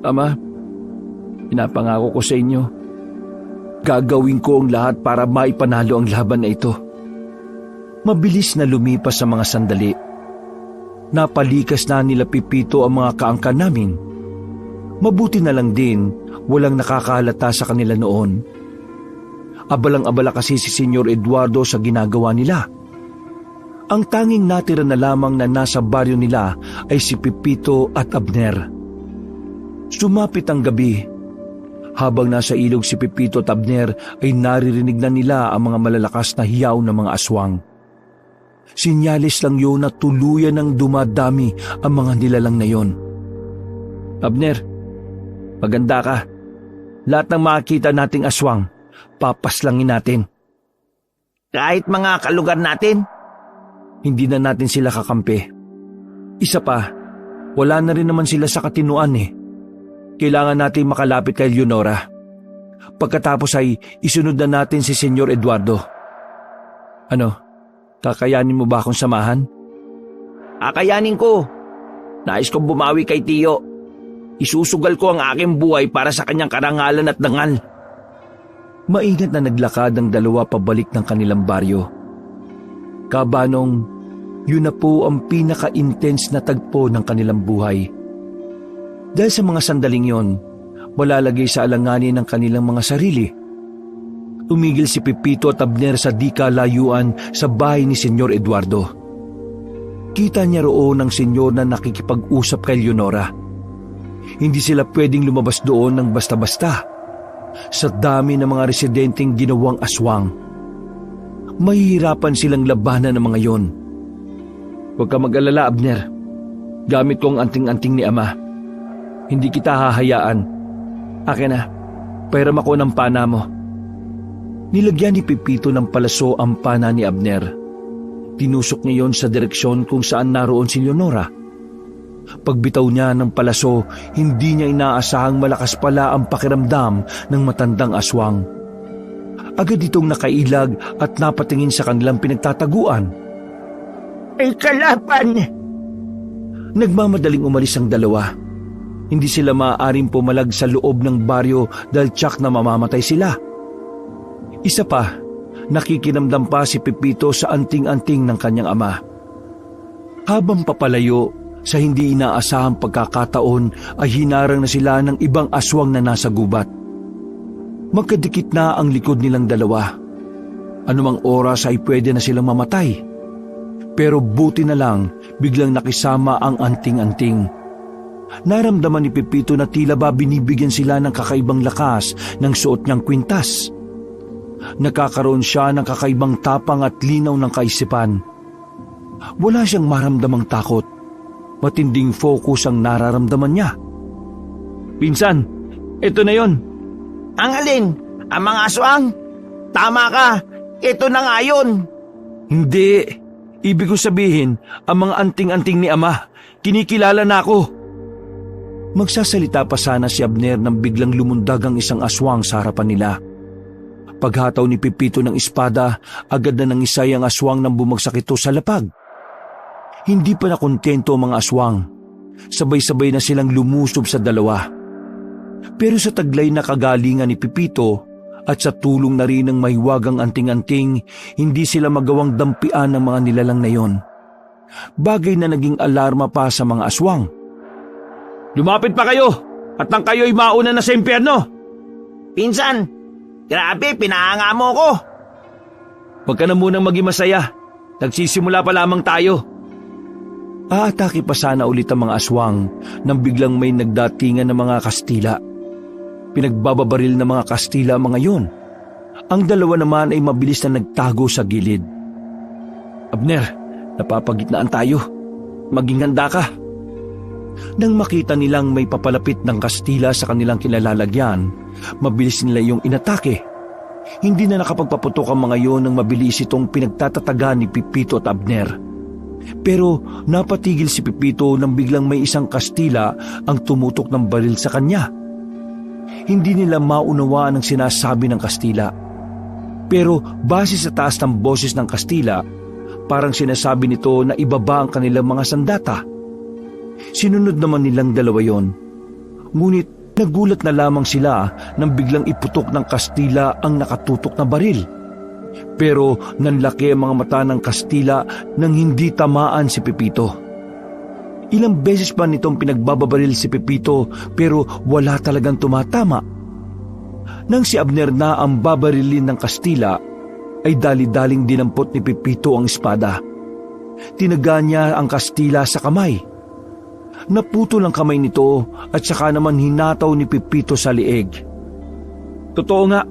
Ama, pinapangako ko sa inyo, gagawin ko ang lahat para maipanalo ang laban na ito. Mabilis na lumipas sa mga sandali. Napalikas na nila Pepito ang mga kaangkan namin. Mabuti na lang din, walang nakakahalata sa kanila noon. Abalang-abala kasi si Senyor Eduardo sa ginagawa nila. Ang tanging natira na lamang na nasa baryo nila ay si Pepito at Abner. Sumapit ang gabi. Habang nasa ilog si Pepito at Abner ay naririnig na nila ang mga malalakas na hiyaw ng mga aswang. Sinyalis lang yun na tuluyan ng dumadami ang mga nilalang na yon. Abner, maganda ka. Lahat ng makikita nating aswang, papaslangin natin. Kahit mga kalugar natin? Hindi na natin sila kakampi. Isa pa, wala na rin naman sila sa katinuan eh. Kailangan natin makalapit kay Leonora. Pagkatapos ay isunod na natin si Senyor Eduardo. Ano, kakayanin mo ba akong samahan? Kakayanin ko. Nais kong bumawi kay Tiyo. Isusugal ko ang aking buhay para sa kanyang karangalan at dangal. Maingat na naglakad ang dalawa pabalik ng kanilang baryo. Kabanong, yun na po ang pinaka-intense na tagpo ng kanilang buhay. Dahil sa mga sandaling yon, malalagay sa alanganin ng kanilang mga sarili. Tumigil si Pepito at Abner sa di kalayuan sa bahay ni Senyor Eduardo. Kita niya roon ang senyor na nakikipag-usap kay Leonora. Hindi sila pwedeng lumabas doon ng basta-basta. Sa dami ng mga residenteng ginawang aswang, mahihirapan silang labanan ng mga yon. Huwag ka mag-alala, Abner. Gamit ko ang anting-anting ni Ama. Hindi kita hahayaan. Akin na, pairam ako ng pana mo. Nilagyan ni Pepito ng palaso ang pana ni Abner. Tinusok niya yon sa direksyon kung saan naroon si Leonora. Pagbitaw niya ng palaso, hindi niya inaasahang malakas pala ang pakiramdam ng matandang aswang. Agad itong nakailag at napatingin sa kanilang pinagtataguan. Ay kalaban! Nagmamadaling umalis ang dalawa. Hindi sila maaaring pumalag sa loob ng baryo dahil tsak na mamamatay sila. Isa pa, nakikinamdam pa si Pepito sa anting-anting ng kanyang ama. Habang papalayo sa hindi inaasahang pagkakataon ay hinarang na sila ng ibang aswang na nasa gubat. Magkadikit na ang likod nilang dalawa. Anumang oras ay pwede na silang mamatay. Pero buti na lang biglang nakisama ang anting-anting. Naramdaman ni Pepito na tila ba binibigyan sila ng kakaibang lakas ng suot niyang kwintas. Nakakaroon siya ng kakaibang tapang at linaw ng kaisipan. Wala siyang maramdamang takot. Matinding focus ang nararamdaman niya. Pinsan, ito na yon. Ang alin? Ang mga aswang? Tama ka, ito na nga yun. Hindi. Ibig ko sabihin, ang mga anting-anting ni Ama, kinikilala na ako. Magsasalita pa sana si Abner nang biglang lumundag ang isang aswang sa harapan nila. Paghataw ni Pepito ng espada, agad na nangisay ang aswang nang bumagsak ito sa lapag. Hindi pa nakontento ang mga aswang. Sabay-sabay na silang lumusob sa dalawa. Pero sa taglay na kagalingan ni Pepito at sa tulong na rin ng mahiwagang anting-anting, hindi sila magawang dampian ng mga nilalang na yon. Bagay na naging alarma pa sa mga aswang. Lumapit pa kayo at nang kayo'y mauna na sa impyerno. Pinsan, grabe, pinahanga mo ko. Huwag ka na munang maging masaya. Nagsisimula pa lamang tayo. Aatake pa sana ulit ang mga aswang nang biglang may nagdatingan ng mga Kastila. Pinagbababaril ng mga Kastila mga yon. Ang dalawa naman ay mabilis na nagtago sa gilid. Abner, napapagitnaan tayo. Maging handa ka. Nang makita nilang may papalapit ng Kastila sa kanilang kinalalagyan, mabilis nila yung inatake. Hindi na nakapagpaputok ang mga yon nang mabilis itong pinagtatatagan ni Pepito at Abner. Pero napatigil si Pepito nang biglang may isang Kastila ang tumutok ng baril sa kanya. Hindi nila maunawaan ang sinasabi ng Kastila. Pero base sa taas ng boses ng Kastila, parang sinasabi nito na ibaba ang kanilang mga sandata. Sinunod naman nilang dalawa yon. Ngunit nagulat na lamang sila nang biglang iputok ng Kastila ang nakatutok na baril. Pero nanlaki ang mga mata ng Kastila nang hindi tamaan si Pepito. Ilang beses pa nitong pinagbababaril si Pepito pero wala talagang tumatama. Nang si Abner na ang babarilin ng Kastila, ay dali-daling dinampot ni Pepito ang espada. Tinaga niya ang Kastila sa kamay. Naputol ang kamay nito at saka naman hinataw ni Pepito sa lieg. Totoo nga,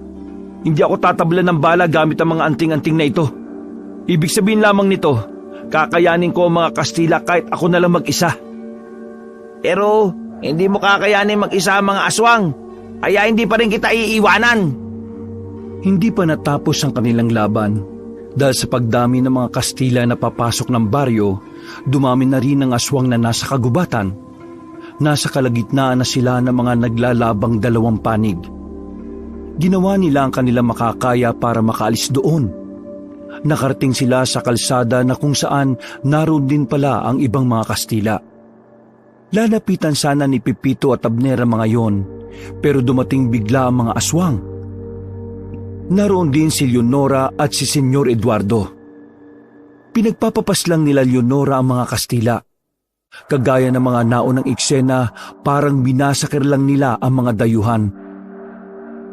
hindi ako tatablan ng bala gamit ang mga anting-anting na ito. Ibig sabihin lamang nito, kakayanin ko ang mga Kastila kahit ako na lang mag-isa. Pero hindi mo kakayanin mag-isa ang mga aswang, kaya hindi pa rin kita iiwanan. Hindi pa natapos ang kanilang laban. Dahil sa pagdami ng mga Kastila na papasok ng baryo, dumami na rin ang aswang na nasa kagubatan. Nasa kalagitnaan na sila ng mga naglalabang dalawang panig. Ginawa nila ang kanilang makakaya para makaalis doon. Nakarating sila sa kalsada na kung saan naroon din pala ang ibang mga Kastila. Lalapitan sana ni Pepito at Abner ang mga yon, pero dumating bigla ang mga aswang. Naroon din si Leonora at si Senyor Eduardo. Pinagpapapas lang nila Leonora ang mga Kastila. Kagaya ng mga naunang eksena, parang binasakir lang nila ang mga dayuhan.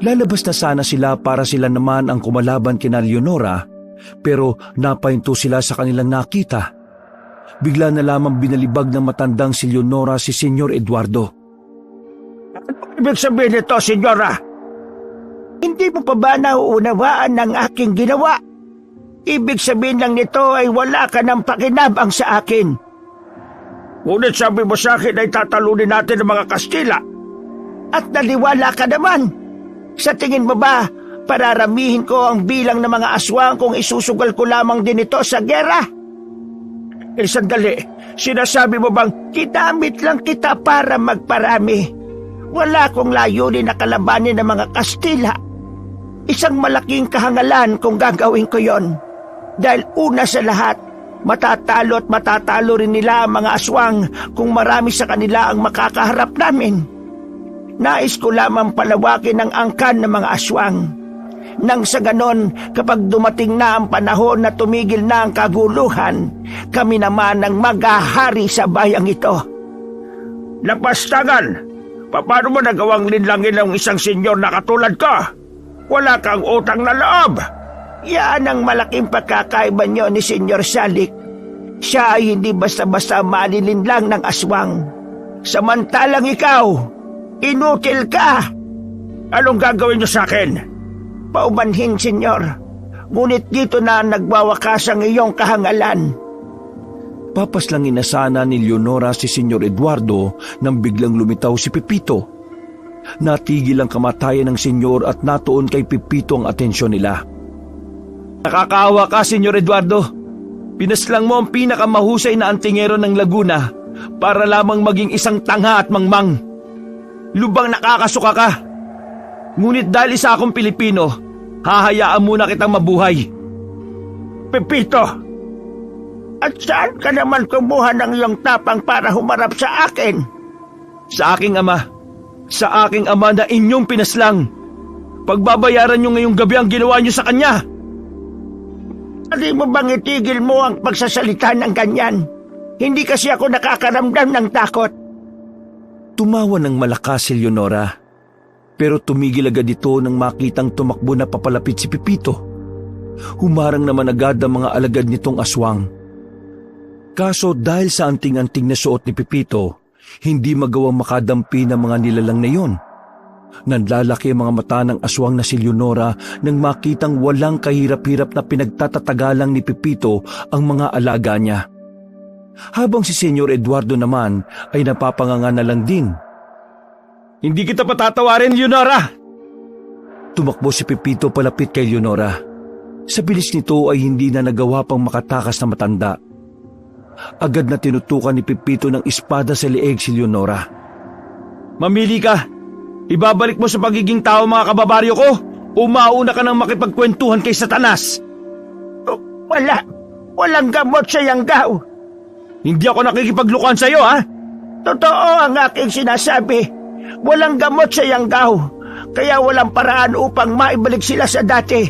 Lalabas na sana sila para sila naman ang kumalaban kina Leonora, pero napahinto sila sa kanilang nakita. Bigla na lamang binalibag ng matandang si Leonora si Senyor Eduardo. Ano ibig sabihin nito, Senyora? Hindi mo pa ba nauunawaan ng aking ginawa? Ibig sabihin lang nito ay wala ka ng pakinabang sa akin. Ngunit sabi mo sa akin ay tatalunin natin ang mga Kastila. At naniwala ka naman. Sa tingin mo ba, pararamihin ko ang bilang ng mga aswang kung isusugal ko lamang din ito sa gera? Sandali, sinasabi mo bang ginamit lang kita para magparami? Wala akong layunin na kalabanin ng mga Kastila. Isang malaking kahangalan kung gagawin ko yon. Dahil una sa lahat, matatalo at matatalo rin nila ang mga aswang kung marami sa kanila ang makakaharap namin. Nais ko lamang palawakin ang angkan ng mga aswang. Nang sa ganon, kapag dumating na ang panahon na tumigil na ang kaguluhan, kami naman ang maghahari sa bayang ito. Lapastangan! Paano mo nagawang linlangin ng isang senyor na katulad ka? Wala kang utang na loob! Yan ang malaking pagkakaiba niyo ni Senyor Salik. Siya ay hindi basta-basta malilinlang ng aswang. Samantalang ikaw, inutil ka! Anong gagawin niyo sa akin? Paumanhin, senyor. Ngunit dito na nagwawakas ang iyong kahangalan. Papaslangin na sana ni Leonora si Senyor Eduardo nang biglang lumitaw si Pepito. Natigil ang kamatayan ng senyor at natuon kay Pepito ang atensyon nila. Nakakaawa ka, Senyor Eduardo. Pinaslang mo ang pinakamahusay na antingero ng Laguna para lamang maging isang tanga at mangmang. Lubang nakakasuka ka. Ngunit dahil isa akong Pilipino, hahayaan muna kitang mabuhay. Pepito! At saan ka naman kumuha ng iyong tapang para humarap sa akin? Sa aking ama. Sa aking ama na inyong pinaslang. Pagbabayaran niyo ngayong gabi ang ginawa niyo sa kanya. Hindi mo bang itigil mo ang pagsasalita ng ganyan? Hindi kasi ako nakakaramdam ng takot. Tumawa ng malakas si Leonora. Pero tumigil agad ito nang makitang tumakbo na papalapit si Pepito. Humarang naman agad ang mga alagad nitong aswang. Kaso dahil sa anting-anting na suot ni Pepito, hindi magawang makadampi ng mga nilalang na iyon. Nanlalaki ang mga mata ng aswang na si Leonora nang makitang walang kahirap-hirap na pinagtatatagalang ni Pepito ang mga alaga niya. Habang si Senyor Eduardo naman ay napapanganga na lang din. Hindi kita patatawarin, Leonora! Tumakbo si Pepito palapit kay Leonora. Sa bilis nito ay hindi na nagawa pang makatakas na matanda. Agad na tinutukan ni Pepito ng espada sa leeg si Leonora. Mamili ka! Ibabalik mo sa pagiging tao mga kababaryo ko o mauna ka nang makipagkwentuhan kay Satanas? Walang gamot sa Yanggaw. Hindi ako nakikipaglukuhan sa iyo, ha? Totoo ang aking sinasabi. Walang gamot sa Yanggaw, kaya walang paraan upang maibalik sila sa dati.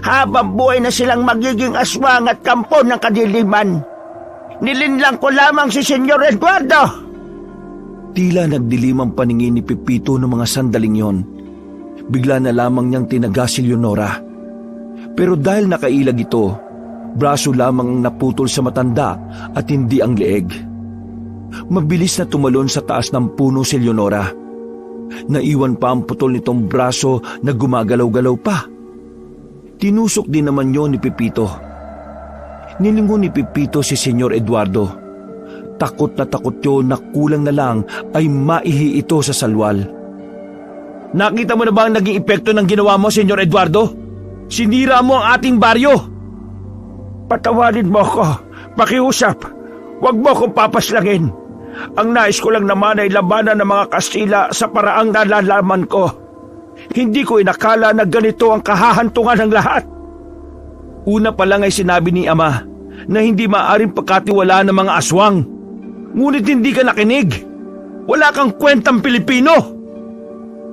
Habang buhay na silang magiging aswang at kampo ng kadiliman. Nilinlang ko lamang si Senyor Eduardo. Tila nagdilim ang paningin ni Pepito ng mga sandaling yon. Bigla na lamang niyang tinaga si Leonora. Pero dahil nakailag ito, braso lamang ang naputol sa matanda at hindi ang leeg. Mabilis na tumalon sa taas ng puno si Leonora. Naiwan pa ang putol nitong braso na gumagalaw-galaw pa. Tinusok din naman yon ni Pepito. Nilingon ni Pepito si Senyor Eduardo. Takot na takot yun na kulang na lang ay maihi ito sa salwal. Nakita mo na ba ang naging epekto ng ginawa mo, Senyor Eduardo? Sinira mo ang ating baryo. Patawarin mo ko. Pakiusap. Huwag mo akong papaslangin. Ang nais ko lang naman ay labanan ng mga Kastila sa paraang nalalaman ko. Hindi ko inakala na ganito ang kahahantungan ng lahat. Una pa lang ay sinabi ni Ama na hindi maaaring pagkatiwalaan ng mga aswang. Ngunit hindi ka nakinig. Wala kang kwentang Pilipino.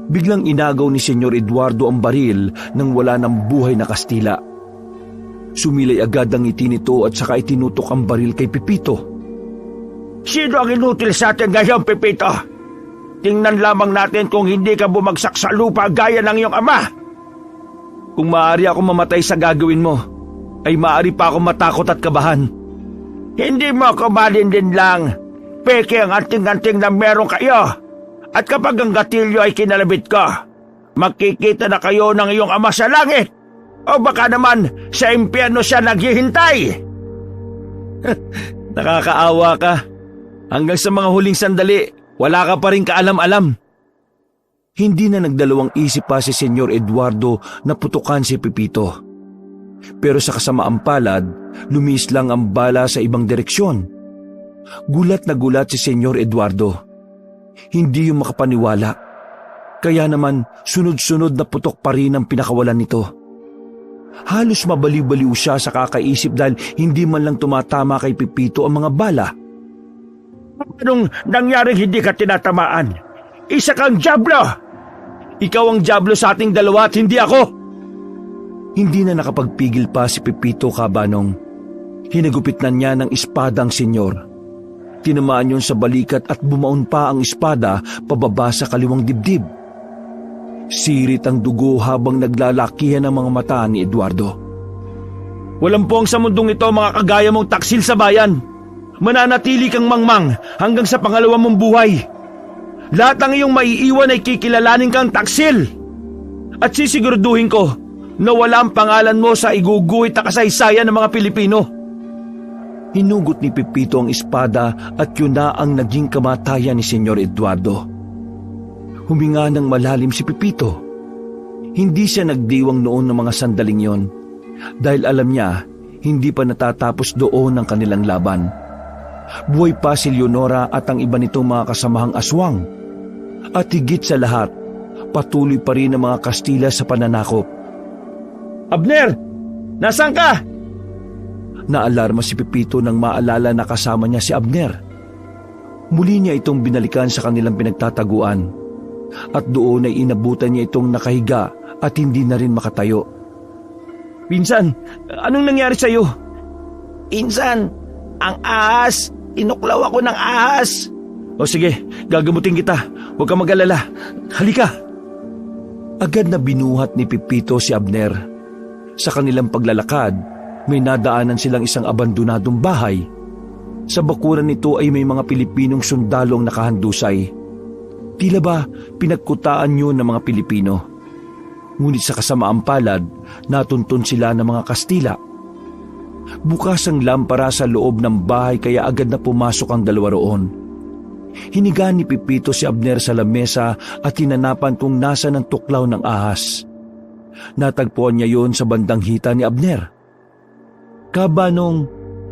Biglang inagaw ni Senyor Eduardo ang baril nang wala ng buhay na Kastila. Sumilay agad ang ngiti nito at saka itinutok ang baril kay Pepito. Sino ang inutil sa atin ngayon, Pepito? Tingnan lamang natin kung hindi ka bumagsak sa lupa gaya ng iyong ama. Kung maaari ako mamatay sa gagawin mo, ay maaari pa ako matakot at kabahan. Hindi mo ako malindin lang. Peke ang anting-anting na meron kayo. At kapag ang gatilyo ay kinalabit ko, makikita na kayo ng iyong ama sa langit. O baka naman sa impyerno siya naghihintay. Nakakaawa ka. Hanggang sa mga huling sandali, wala ka pa rin kaalam-alam. Hindi na nagdalawang isip pa si Senyor Eduardo na putukan si Pepito. Pero sa kasamaang palad, lumis lang ang bala sa ibang direksyon. Gulat na gulat si Senyor Eduardo. Hindi yung makapaniwala. Kaya naman sunod-sunod na putok pa rin ang pinakawalan nito. Halos mabaliw-baliw siya sa kakaisip dahil hindi man lang tumatama kay Pepito ang mga bala. Anong nangyaring hindi ka tinatamaan? Isa kang dyablo! Ikaw ang dyablo sa ating dalawa at hindi ako! Hindi na nakapagpigil pa si Pepito Kabanong. Hinagupit na niya ng espada ang senyor. Tinamaan yun sa balikat at bumaon pa ang espada pababa sa kaliwang dibdib. Sirit ang dugo habang naglalakihan ang mga mata ni Eduardo. Walang puwang sa mundong ito mga kagaya mong taksil sa bayan. Mananatili kang mangmang hanggang sa pangalawa mong buhay. Lahat ng iyong maiiwan ay kikilalanin kang taksil. At sisiguraduhin ko na wala ang pangalan mo sa iguguhit na kasaysayan ng mga Pilipino. Hinugot ni Pepito ang espada at yun na ang naging kamatayan ni Senyor Eduardo. Huminga ng malalim si Pepito. Hindi siya nagdiwang noon ng mga sandaling yon dahil alam niya hindi pa natatapos doon ang kanilang laban. Buhay pa si Leonora at ang iba nitong mga kasamahang aswang. At higit sa lahat, patuloy pa rin ang mga Kastila sa pananakop. Abner! Nasaan ka? Naalarma si Pepito nang maalala na kasama niya si Abner. Muli niya itong binalikan sa kanilang pinagtataguan. At doon ay inabutan niya itong nakahiga at hindi na rin makatayo. Pinsan, anong nangyari sa'yo? Pinsan, ang ahas. Inuklaw ako ng ahas. O sige, gagamutin kita. Huwag kang mag-alala. Halika. Agad na binuhat ni Pepito si Abner. Sa kanilang paglalakad, may nadaanan silang isang abandonadong bahay. Sa bakuran nito ay may mga Pilipinong sundalong nakahandusay. Tila ba pinagkutaan yun ng mga Pilipino? Ngunit sa kasamaang palad, natuntun sila ng mga Kastila. Bukas ang lampara sa loob ng bahay kaya agad na pumasok ang dalawa roon. Hiniga ni Pepito si Abner sa lamesa at hinanapan kung nasa ng tuklaw ng ahas. Natagpuan niya yon sa bandang hita ni Abner. Kabanong,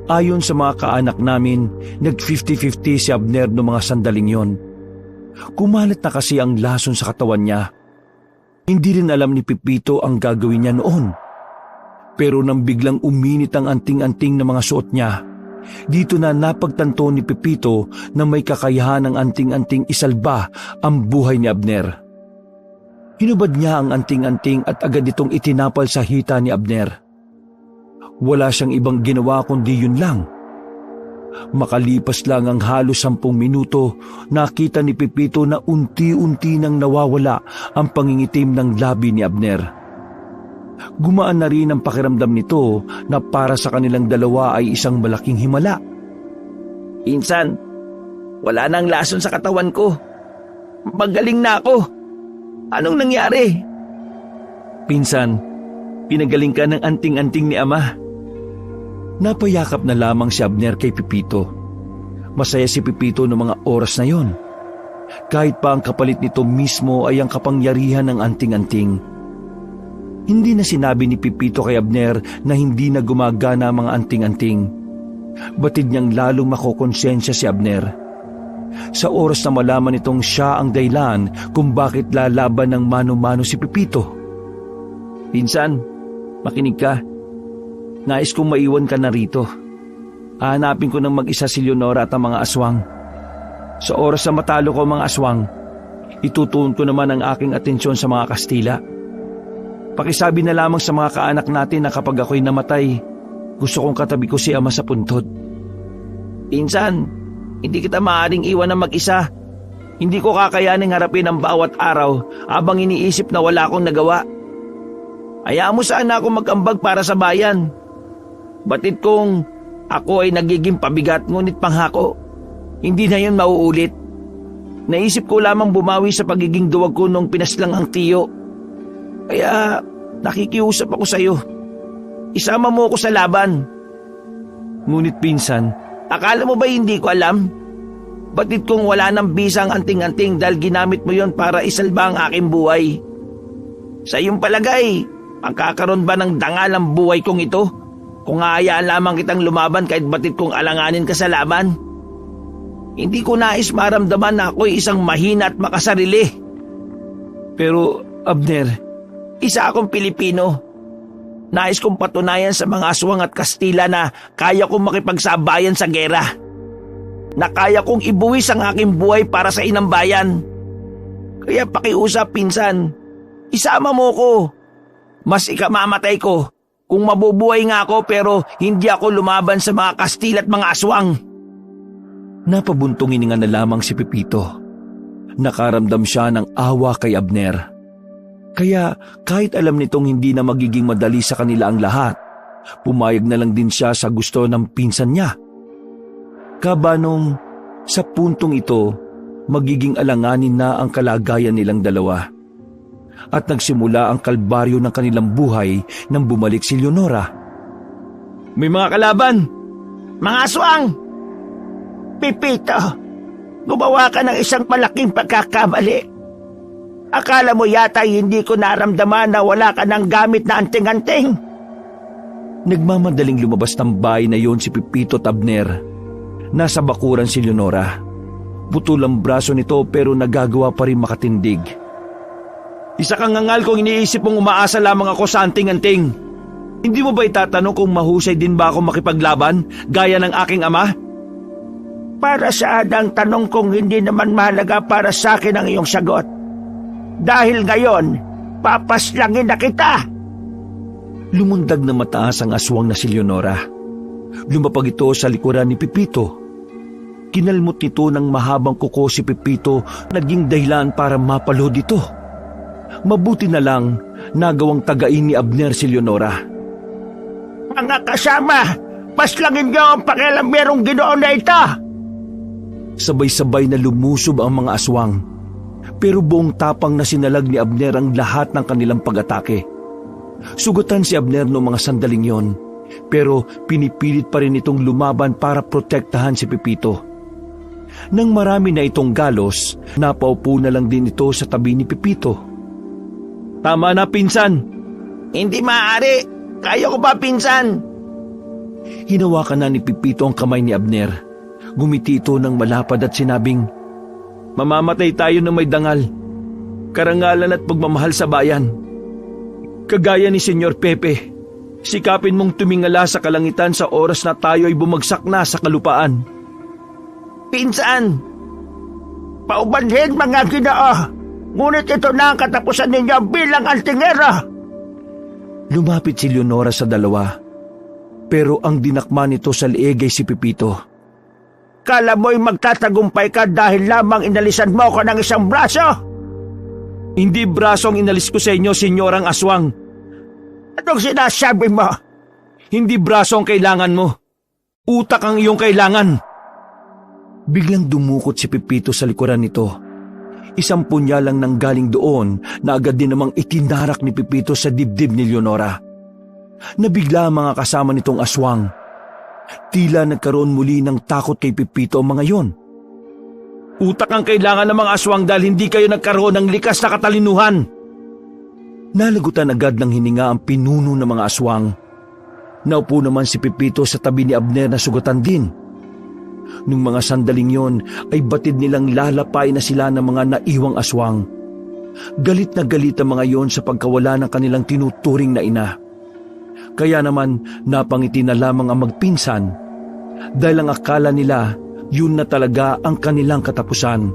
ayon sa mga kaanak namin, nag-50-50 si Abner noong mga sandaling yon. Kumalat na kasi ang lason sa katawan niya. Hindi rin alam ni Pepito ang gagawin niya noon. Pero nang biglang uminit ang anting-anting na mga suot niya, dito na napagtanto ni Pepito na may kakayahan ng anting-anting isalba ang buhay ni Abner. Hinubad niya ang anting-anting at agad itong itinapal sa hita ni Abner. Wala siyang ibang ginawa kundi yun lang. Makalipas lang ang halos 10 minuto, nakita ni Pepito na unti-unti nang nawawala ang pangingitim ng labi ni Abner. Gumaan na rin ang pakiramdam nito na para sa kanilang dalawa ay isang malaking himala. Insan, wala nang lason sa katawan ko. Magaling na ako. Anong nangyari? Pinsan, pinagaling ka ng anting-anting ni Ama. Napayakap na lamang si Abner kay Pepito. Masaya si Pepito noong mga oras na yon. Kahit pa ang kapalit nito mismo ay ang kapangyarihan ng anting-anting. Hindi na sinabi ni Pepito kay Abner na hindi na gumagana ang mga anting-anting. Batid niyang lalong makokonsensya si Abner. Sa oras na malaman itong siya ang dahilan kung bakit lalaban ng mano-mano si Pepito. Pinsan, makinig ka. Nais kong maiwan ka na rito. Hahanapin ko ng mag-isa si Leonora at ang mga aswang. Sa oras na matalo ko ang mga aswang, itutuon ko naman ang aking atensyon sa mga Kastila. Pakisabi na lamang sa mga kaanak natin na kapag ako'y namatay, gusto kong katabi ko si Ama sa puntod. Pinsan, hindi kita maaaring iwan ng mag-isa. Hindi ko kakayaning harapin ang bawat araw habang iniisip na wala akong nagawa. Hayaan mo sana ako mag-ambag para sa bayan. Batid kong ako ay nagiging pabigat ngunit panghako. Hindi na yun mauulit. Naisip ko lamang bumawi sa pagiging duwag ko nung pinaslang ang tiyo. Kaya nakikiusap ako sa iyo. Isama mo ako sa laban. Ngunit pinsan, akala mo ba hindi ko alam? Batid kong wala nang bisang anting-anting dahil ginamit mo yon para isalba ang aking buhay. Sa iyong palagay, magkakaroon ba ng dangal ang buhay kong ito? Kung haayaan lamang kitang lumaban kahit batid kong alanganin ka sa laban? Hindi ko nais maramdaman na ako'y isang mahina at makasarili. Pero, Abner, Isa akong Pilipino. Nais kong patunayan sa mga aswang at Kastila na kaya kong makipagsabayan sa gera. Na kaya kong ibuwis ang aking buhay para sa inang bayan. Kaya pakiusap, pinsan. Isama mo ko. Mas ikamamatay ko kung mabubuhay nga ako pero hindi ako lumaban sa mga Kastila at mga aswang. napabuntong hininga na lamang si Pepito. Nakaramdam siya ng awa kay Abner. Kaya kahit alam nitong hindi na magiging madali sa kanila ang lahat, pumayag na lang din siya sa gusto ng pinsan niya. Kabanong sa puntong ito, magiging alanganin na ang kalagayan nilang dalawa. At nagsimula ang kalbaryo ng kanilang buhay nang bumalik si Leonora. May mga kalaban! Mga aswang! Pepito, gumawa ka ng isang malaking pagkakamali. Akala mo yata hindi ko naramdaman na wala ka ng gamit na anting-anting. Nagmamadaling lumabas ng bahay na yon si Pepito at Abner. Nasa bakuran si Leonora. Putol ang braso nito pero nagagawa pa rin makatindig. Isa kang ngangal kung iniisip mong umaasa lamang ako sa anting-anting. Hindi mo ba itatanong kung mahusay din ba ako makipaglaban gaya ng aking ama? Para saan ang tanong kung hindi naman mahalaga para sa akin ang iyong sagot? Dahil ngayon, papaslangin na kita! Lumundag na mataas ang aswang na si Leonora. Lumapag ito sa likuran ni Pepito. Kinalmot nito ng mahabang kuko si Pepito, naging dahilan para mapalod ito. Mabuti na lang nagawang tagain ni Abner si Leonora. Mga kasama, paslangin niyo ang pakialamerong Ginoon na ito! Sabay-sabay na lumusob ang mga aswang. Pero buong tapang na sinalag ni Abner ang lahat ng kanilang pag-atake. Sugatan si Abner noong mga sandaling yon, pero pinipilit pa rin itong lumaban para protektahan si Pepito. Nang marami na itong galos, napaupo na lang din ito sa tabi ni Pepito. Tama na, pinsan. Hindi maaari. Kaya ko ba, pinsan? Hinawakan na ni Pepito ang kamay ni Abner. Gumiti ito ng malapad at sinabing, Mamamatay tayo ng may dangal, karangalan at pagmamahal sa bayan. Kagaya ni Senyor Pepe, sikapin mong tumingala sa kalangitan sa oras na tayo ay bumagsak na sa kalupaan. Pinsan, paubanhin mga Ginoo, ngunit ito na ang katapusan ninyo bilang antingero. Lumapit si Leonora sa dalawa, pero ang dinakma nito sa lieg ay si Pepito. Kala mo'y magtatagumpay ka dahil lamang inalisan mo ko ng isang braso? Hindi braso ang inalis ko sa inyo, senyorang aswang. Anong sinasabi mo? Hindi braso ang kailangan mo. Utak ang iyong kailangan. Biglang dumukot si Pepito sa likuran nito. Isang punyalang nanggaling doon na agad din namang itinarak ni Pepito sa dibdib ni Leonora. Nabigla ang mga kasama nitong aswang. Tila nagkaroon muli ng takot kay Pepito ang mga yon. Utak ang kailangan ng mga aswang dahil hindi kayo nagkaroon ng likas na katalinuhan. Nalagutan agad ng hininga ang pinuno ng mga aswang. Naupo naman si Pepito sa tabi ni Abner na sugatan din. Nung mga sandaling yon ay batid nilang lalapay na sila ng mga naiwang aswang. Galit na galit ang mga yon sa pagkawala ng kanilang tinuturing na ina. Kaya naman napangiti na lamang ang magpinsan dahil ang akala nila yun na talaga ang kanilang katapusan.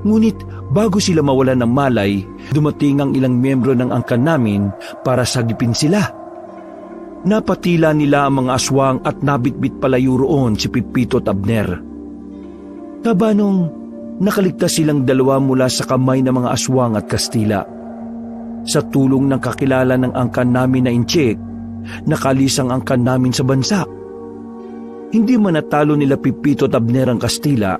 Ngunit bago sila mawalan ng malay, dumating ang ilang miyembro ng angkan namin para sagipin sila. Napatila nila ang mga aswang at nabitbit palayo roon si Pepito at Abner. Kabanong nakaligtas silang dalawa mula sa kamay ng mga aswang at Kastila. Sa tulong ng kakilala ng angkan namin na Inchik, nakalis ang angkan namin sa bansa. Hindi man natalo nila Pepito at Abner ang Kastila,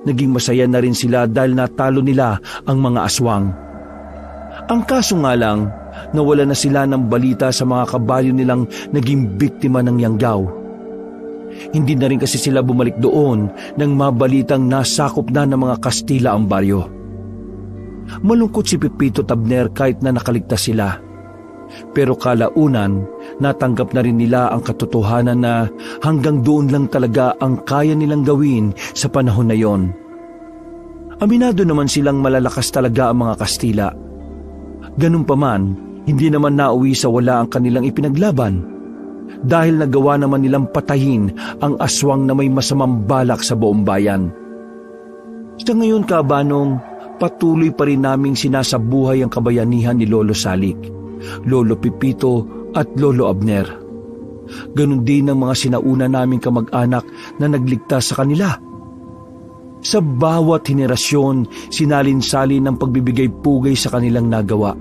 naging masaya na rin sila dahil natalo nila ang mga aswang. Ang kaso nga lang, nawala na sila ng balita sa mga kabayo nilang naging biktima ng yanggaw. Hindi na rin kasi sila bumalik doon nang mabalitang nasakop na ng mga Kastila ang baryo. Malungkot si Pepito Tabner kahit na nakaligtas sila. Pero kalaunan, natanggap na rin nila ang katotohanan na hanggang doon lang talaga ang kaya nilang gawin sa panahon na yon. Aminado naman silang malalakas talaga ang mga Kastila. Ganun pa man, hindi naman nauwi sa wala ang kanilang ipinaglaban. Dahil nagawa naman nilang patayin ang aswang na may masamang balak sa buong bayan. Sa ngayon, Kabanong, patuloy pa rin naming sinasabuhay ang kabayanihan ni Lolo Salik, Lolo Pipito at Lolo Abner. Ganon din ang mga sinauna naming kamag-anak na nagligtas sa kanila. Sa bawat henerasyon, sinalin-salin ang pagbibigay pugay sa kanilang nagawa.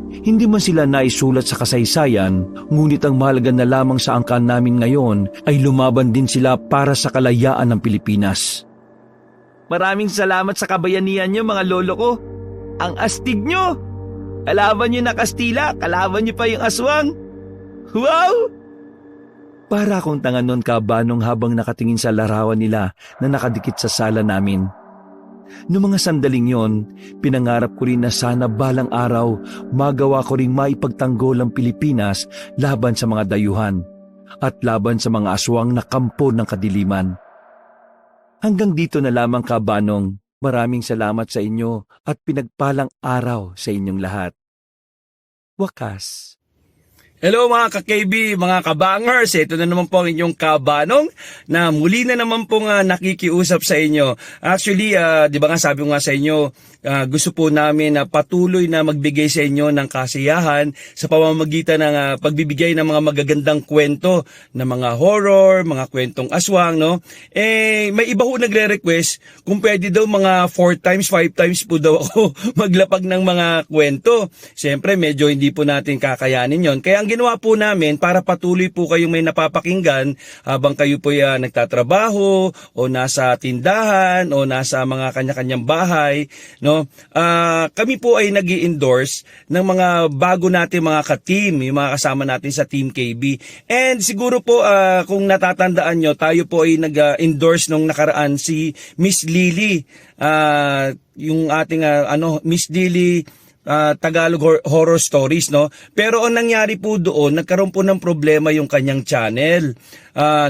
Hindi man sila naisulat sa kasaysayan, ngunit ang mahalaga na lamang sa angkan namin ngayon ay lumaban din sila para sa kalayaan ng Pilipinas. Maraming salamat sa kabayanihan nyo, mga lolo ko. Ang astig nyo! Kalaban nyo na Kastila, kalaban nyo pa yung aswang. Wow! Para akong tanga nun, Kabanong, habang nakatingin sa larawan nila na nakadikit sa sala namin. Noong mga sandaling yon, pinangarap ko rin na sana balang araw magawa ko ring maipagtanggol ang Pilipinas laban sa mga dayuhan at laban sa mga aswang na kampo ng kadiliman. Hanggang dito na lamang, Kabanong. Maraming salamat sa inyo at pinagpalang araw sa inyong lahat. Wakas. Hello mga ka-KB, mga kabangers, ito na naman po ang inyong Kabanong na muli na naman pong nakikiusap sa inyo. Actually, di ba nga sabi ko nga sa inyo, gusto po namin na patuloy na magbigay sa inyo ng kasiyahan sa pamamagitan ng pagbibigay ng mga magagandang kwento na mga horror, mga kwentong aswang, no? May iba ho nagre-request kung pwede daw mga 4 times, 5 times po daw ako maglapag ng mga kwento. Siyempre, medyo hindi po natin kakayanin yon. Kaya ang ginawa po namin para patuloy po kayong may napapakinggan habang kayo po nagtatrabaho o nasa tindahan o nasa mga kanya-kanyang bahay, no? Kami po ay nag-i-endorse ng mga bago natin mga ka-team, yung mga kasama natin sa Team KB. And siguro po kung natatandaan nyo, tayo po ay nag-endorse nung nakaraan si Miss Lily. Yung ating Miss Lily Tagalog Horror Stories, no? Pero ang nangyari po doon, nagkaroon po ng problema yung kanyang channel.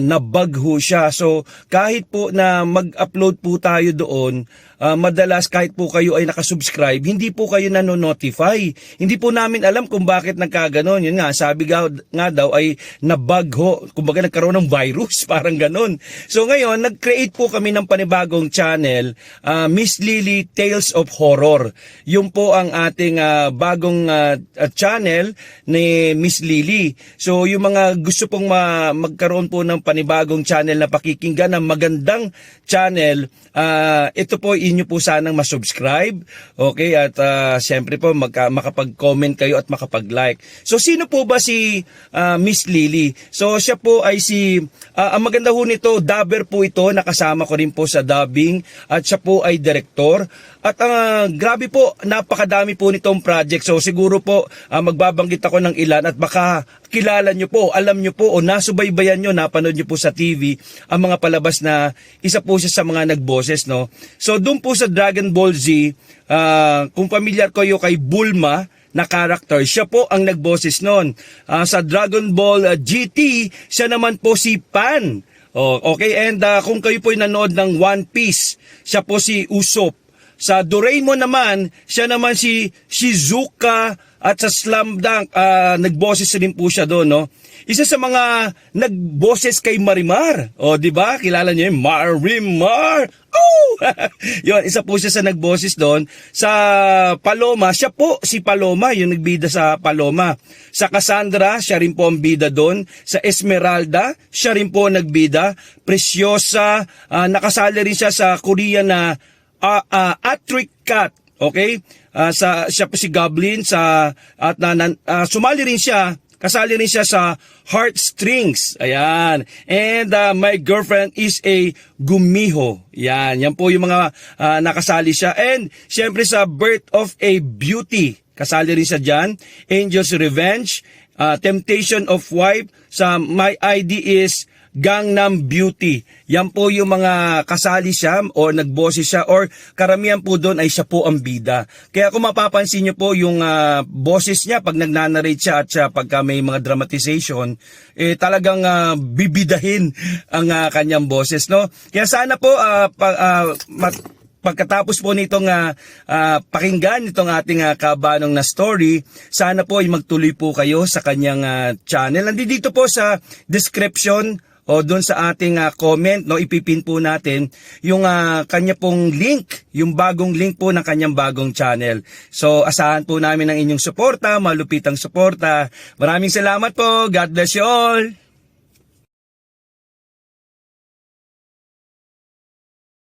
Nabug ho siya. So kahit po na mag-upload po tayo doon, madalas kahit po kayo ay nakasubscribe, hindi po kayo nanonotify. Hindi po namin alam kung bakit nagkaganon. Yun nga, sabi nga daw ay nabug ho. Kumbaga nagkaroon ng virus, parang ganon. So ngayon, nag-create po kami ng panibagong channel, Miss Lily Tales of Horror. Yun po ang ating bagong channel ni Miss Lily. So yung mga gusto pong magkaroon po ng panibagong channel na pakikinggan ng magandang channel, ito po inyo po sanang masubscribe. Okay, at siyempre po makapag-comment kayo at makapag-like. So sino po ba si Miss Lily? So siya po ay ang maganda ho nito, dubber po ito, nakasama ko rin po sa dubbing at siya po ay director. At grabe po, napakadami po nitong project. So siguro po magbabanggit ako ng ilan at baka kilala nyo po, alam nyo po o nasubaybayan nyo, napanood nyo po sa TV ang mga palabas na isa po siya sa mga nagboses, no? So doon po sa Dragon Ball Z, kung familiar kayo kay Bulma na character, siya po ang nagboses noon. Sa Dragon Ball GT, siya naman po si Pan. Okay, and kung kayo po nanood ng One Piece, siya po si Usopp. Sa Doraemon naman, siya naman si Shizuka, at sa Slam Dunk, nagboses rin po siya doon, no? Isa sa mga nagboses kay Marimar. O, di ba? Kilala niyo yung Marimar. Oh! Yun, isa po siya sa nagboses doon. Sa Paloma, siya po si Paloma, yung nagbida sa Paloma. Sa Cassandra, siya rin po ang bida doon. Sa Esmeralda, siya rin po nagbida. Preciosa, nakasali rin siya sa Korean na Atric Cat. Okay? Siya po si Goblin sumali rin siya, kasali rin siya sa Heartstrings. Ayan. And My Girlfriend is a Gumiho. Yan po yung mga nakasali siya. And syempre sa Birth of a Beauty, kasali rin siya dyan. Angel's Revenge, Temptation of Wife, sa My ID is Gangnam Beauty. Yan po yung mga kasali siya o nagboses siya or karamihan po doon ay siya po ang bida. Kaya kung mapapansin niyo po yung boses niya pag nagnanarrate siya at siya pagka may mga dramatization, talagang bibidahin ang kanyang boses, no? Kaya sana po pagkatapos po nitong pakinggan itong ating kabanong na story, sana po ay magtuloy po kayo sa kanyang channel. Nandito po sa description o doon sa ating comment, no, ipipin po natin yung kanya pong link, yung bagong link po ng kanyang bagong channel. So asahan po namin ang inyong suporta, malupitang suporta. Maraming salamat po. God bless you all.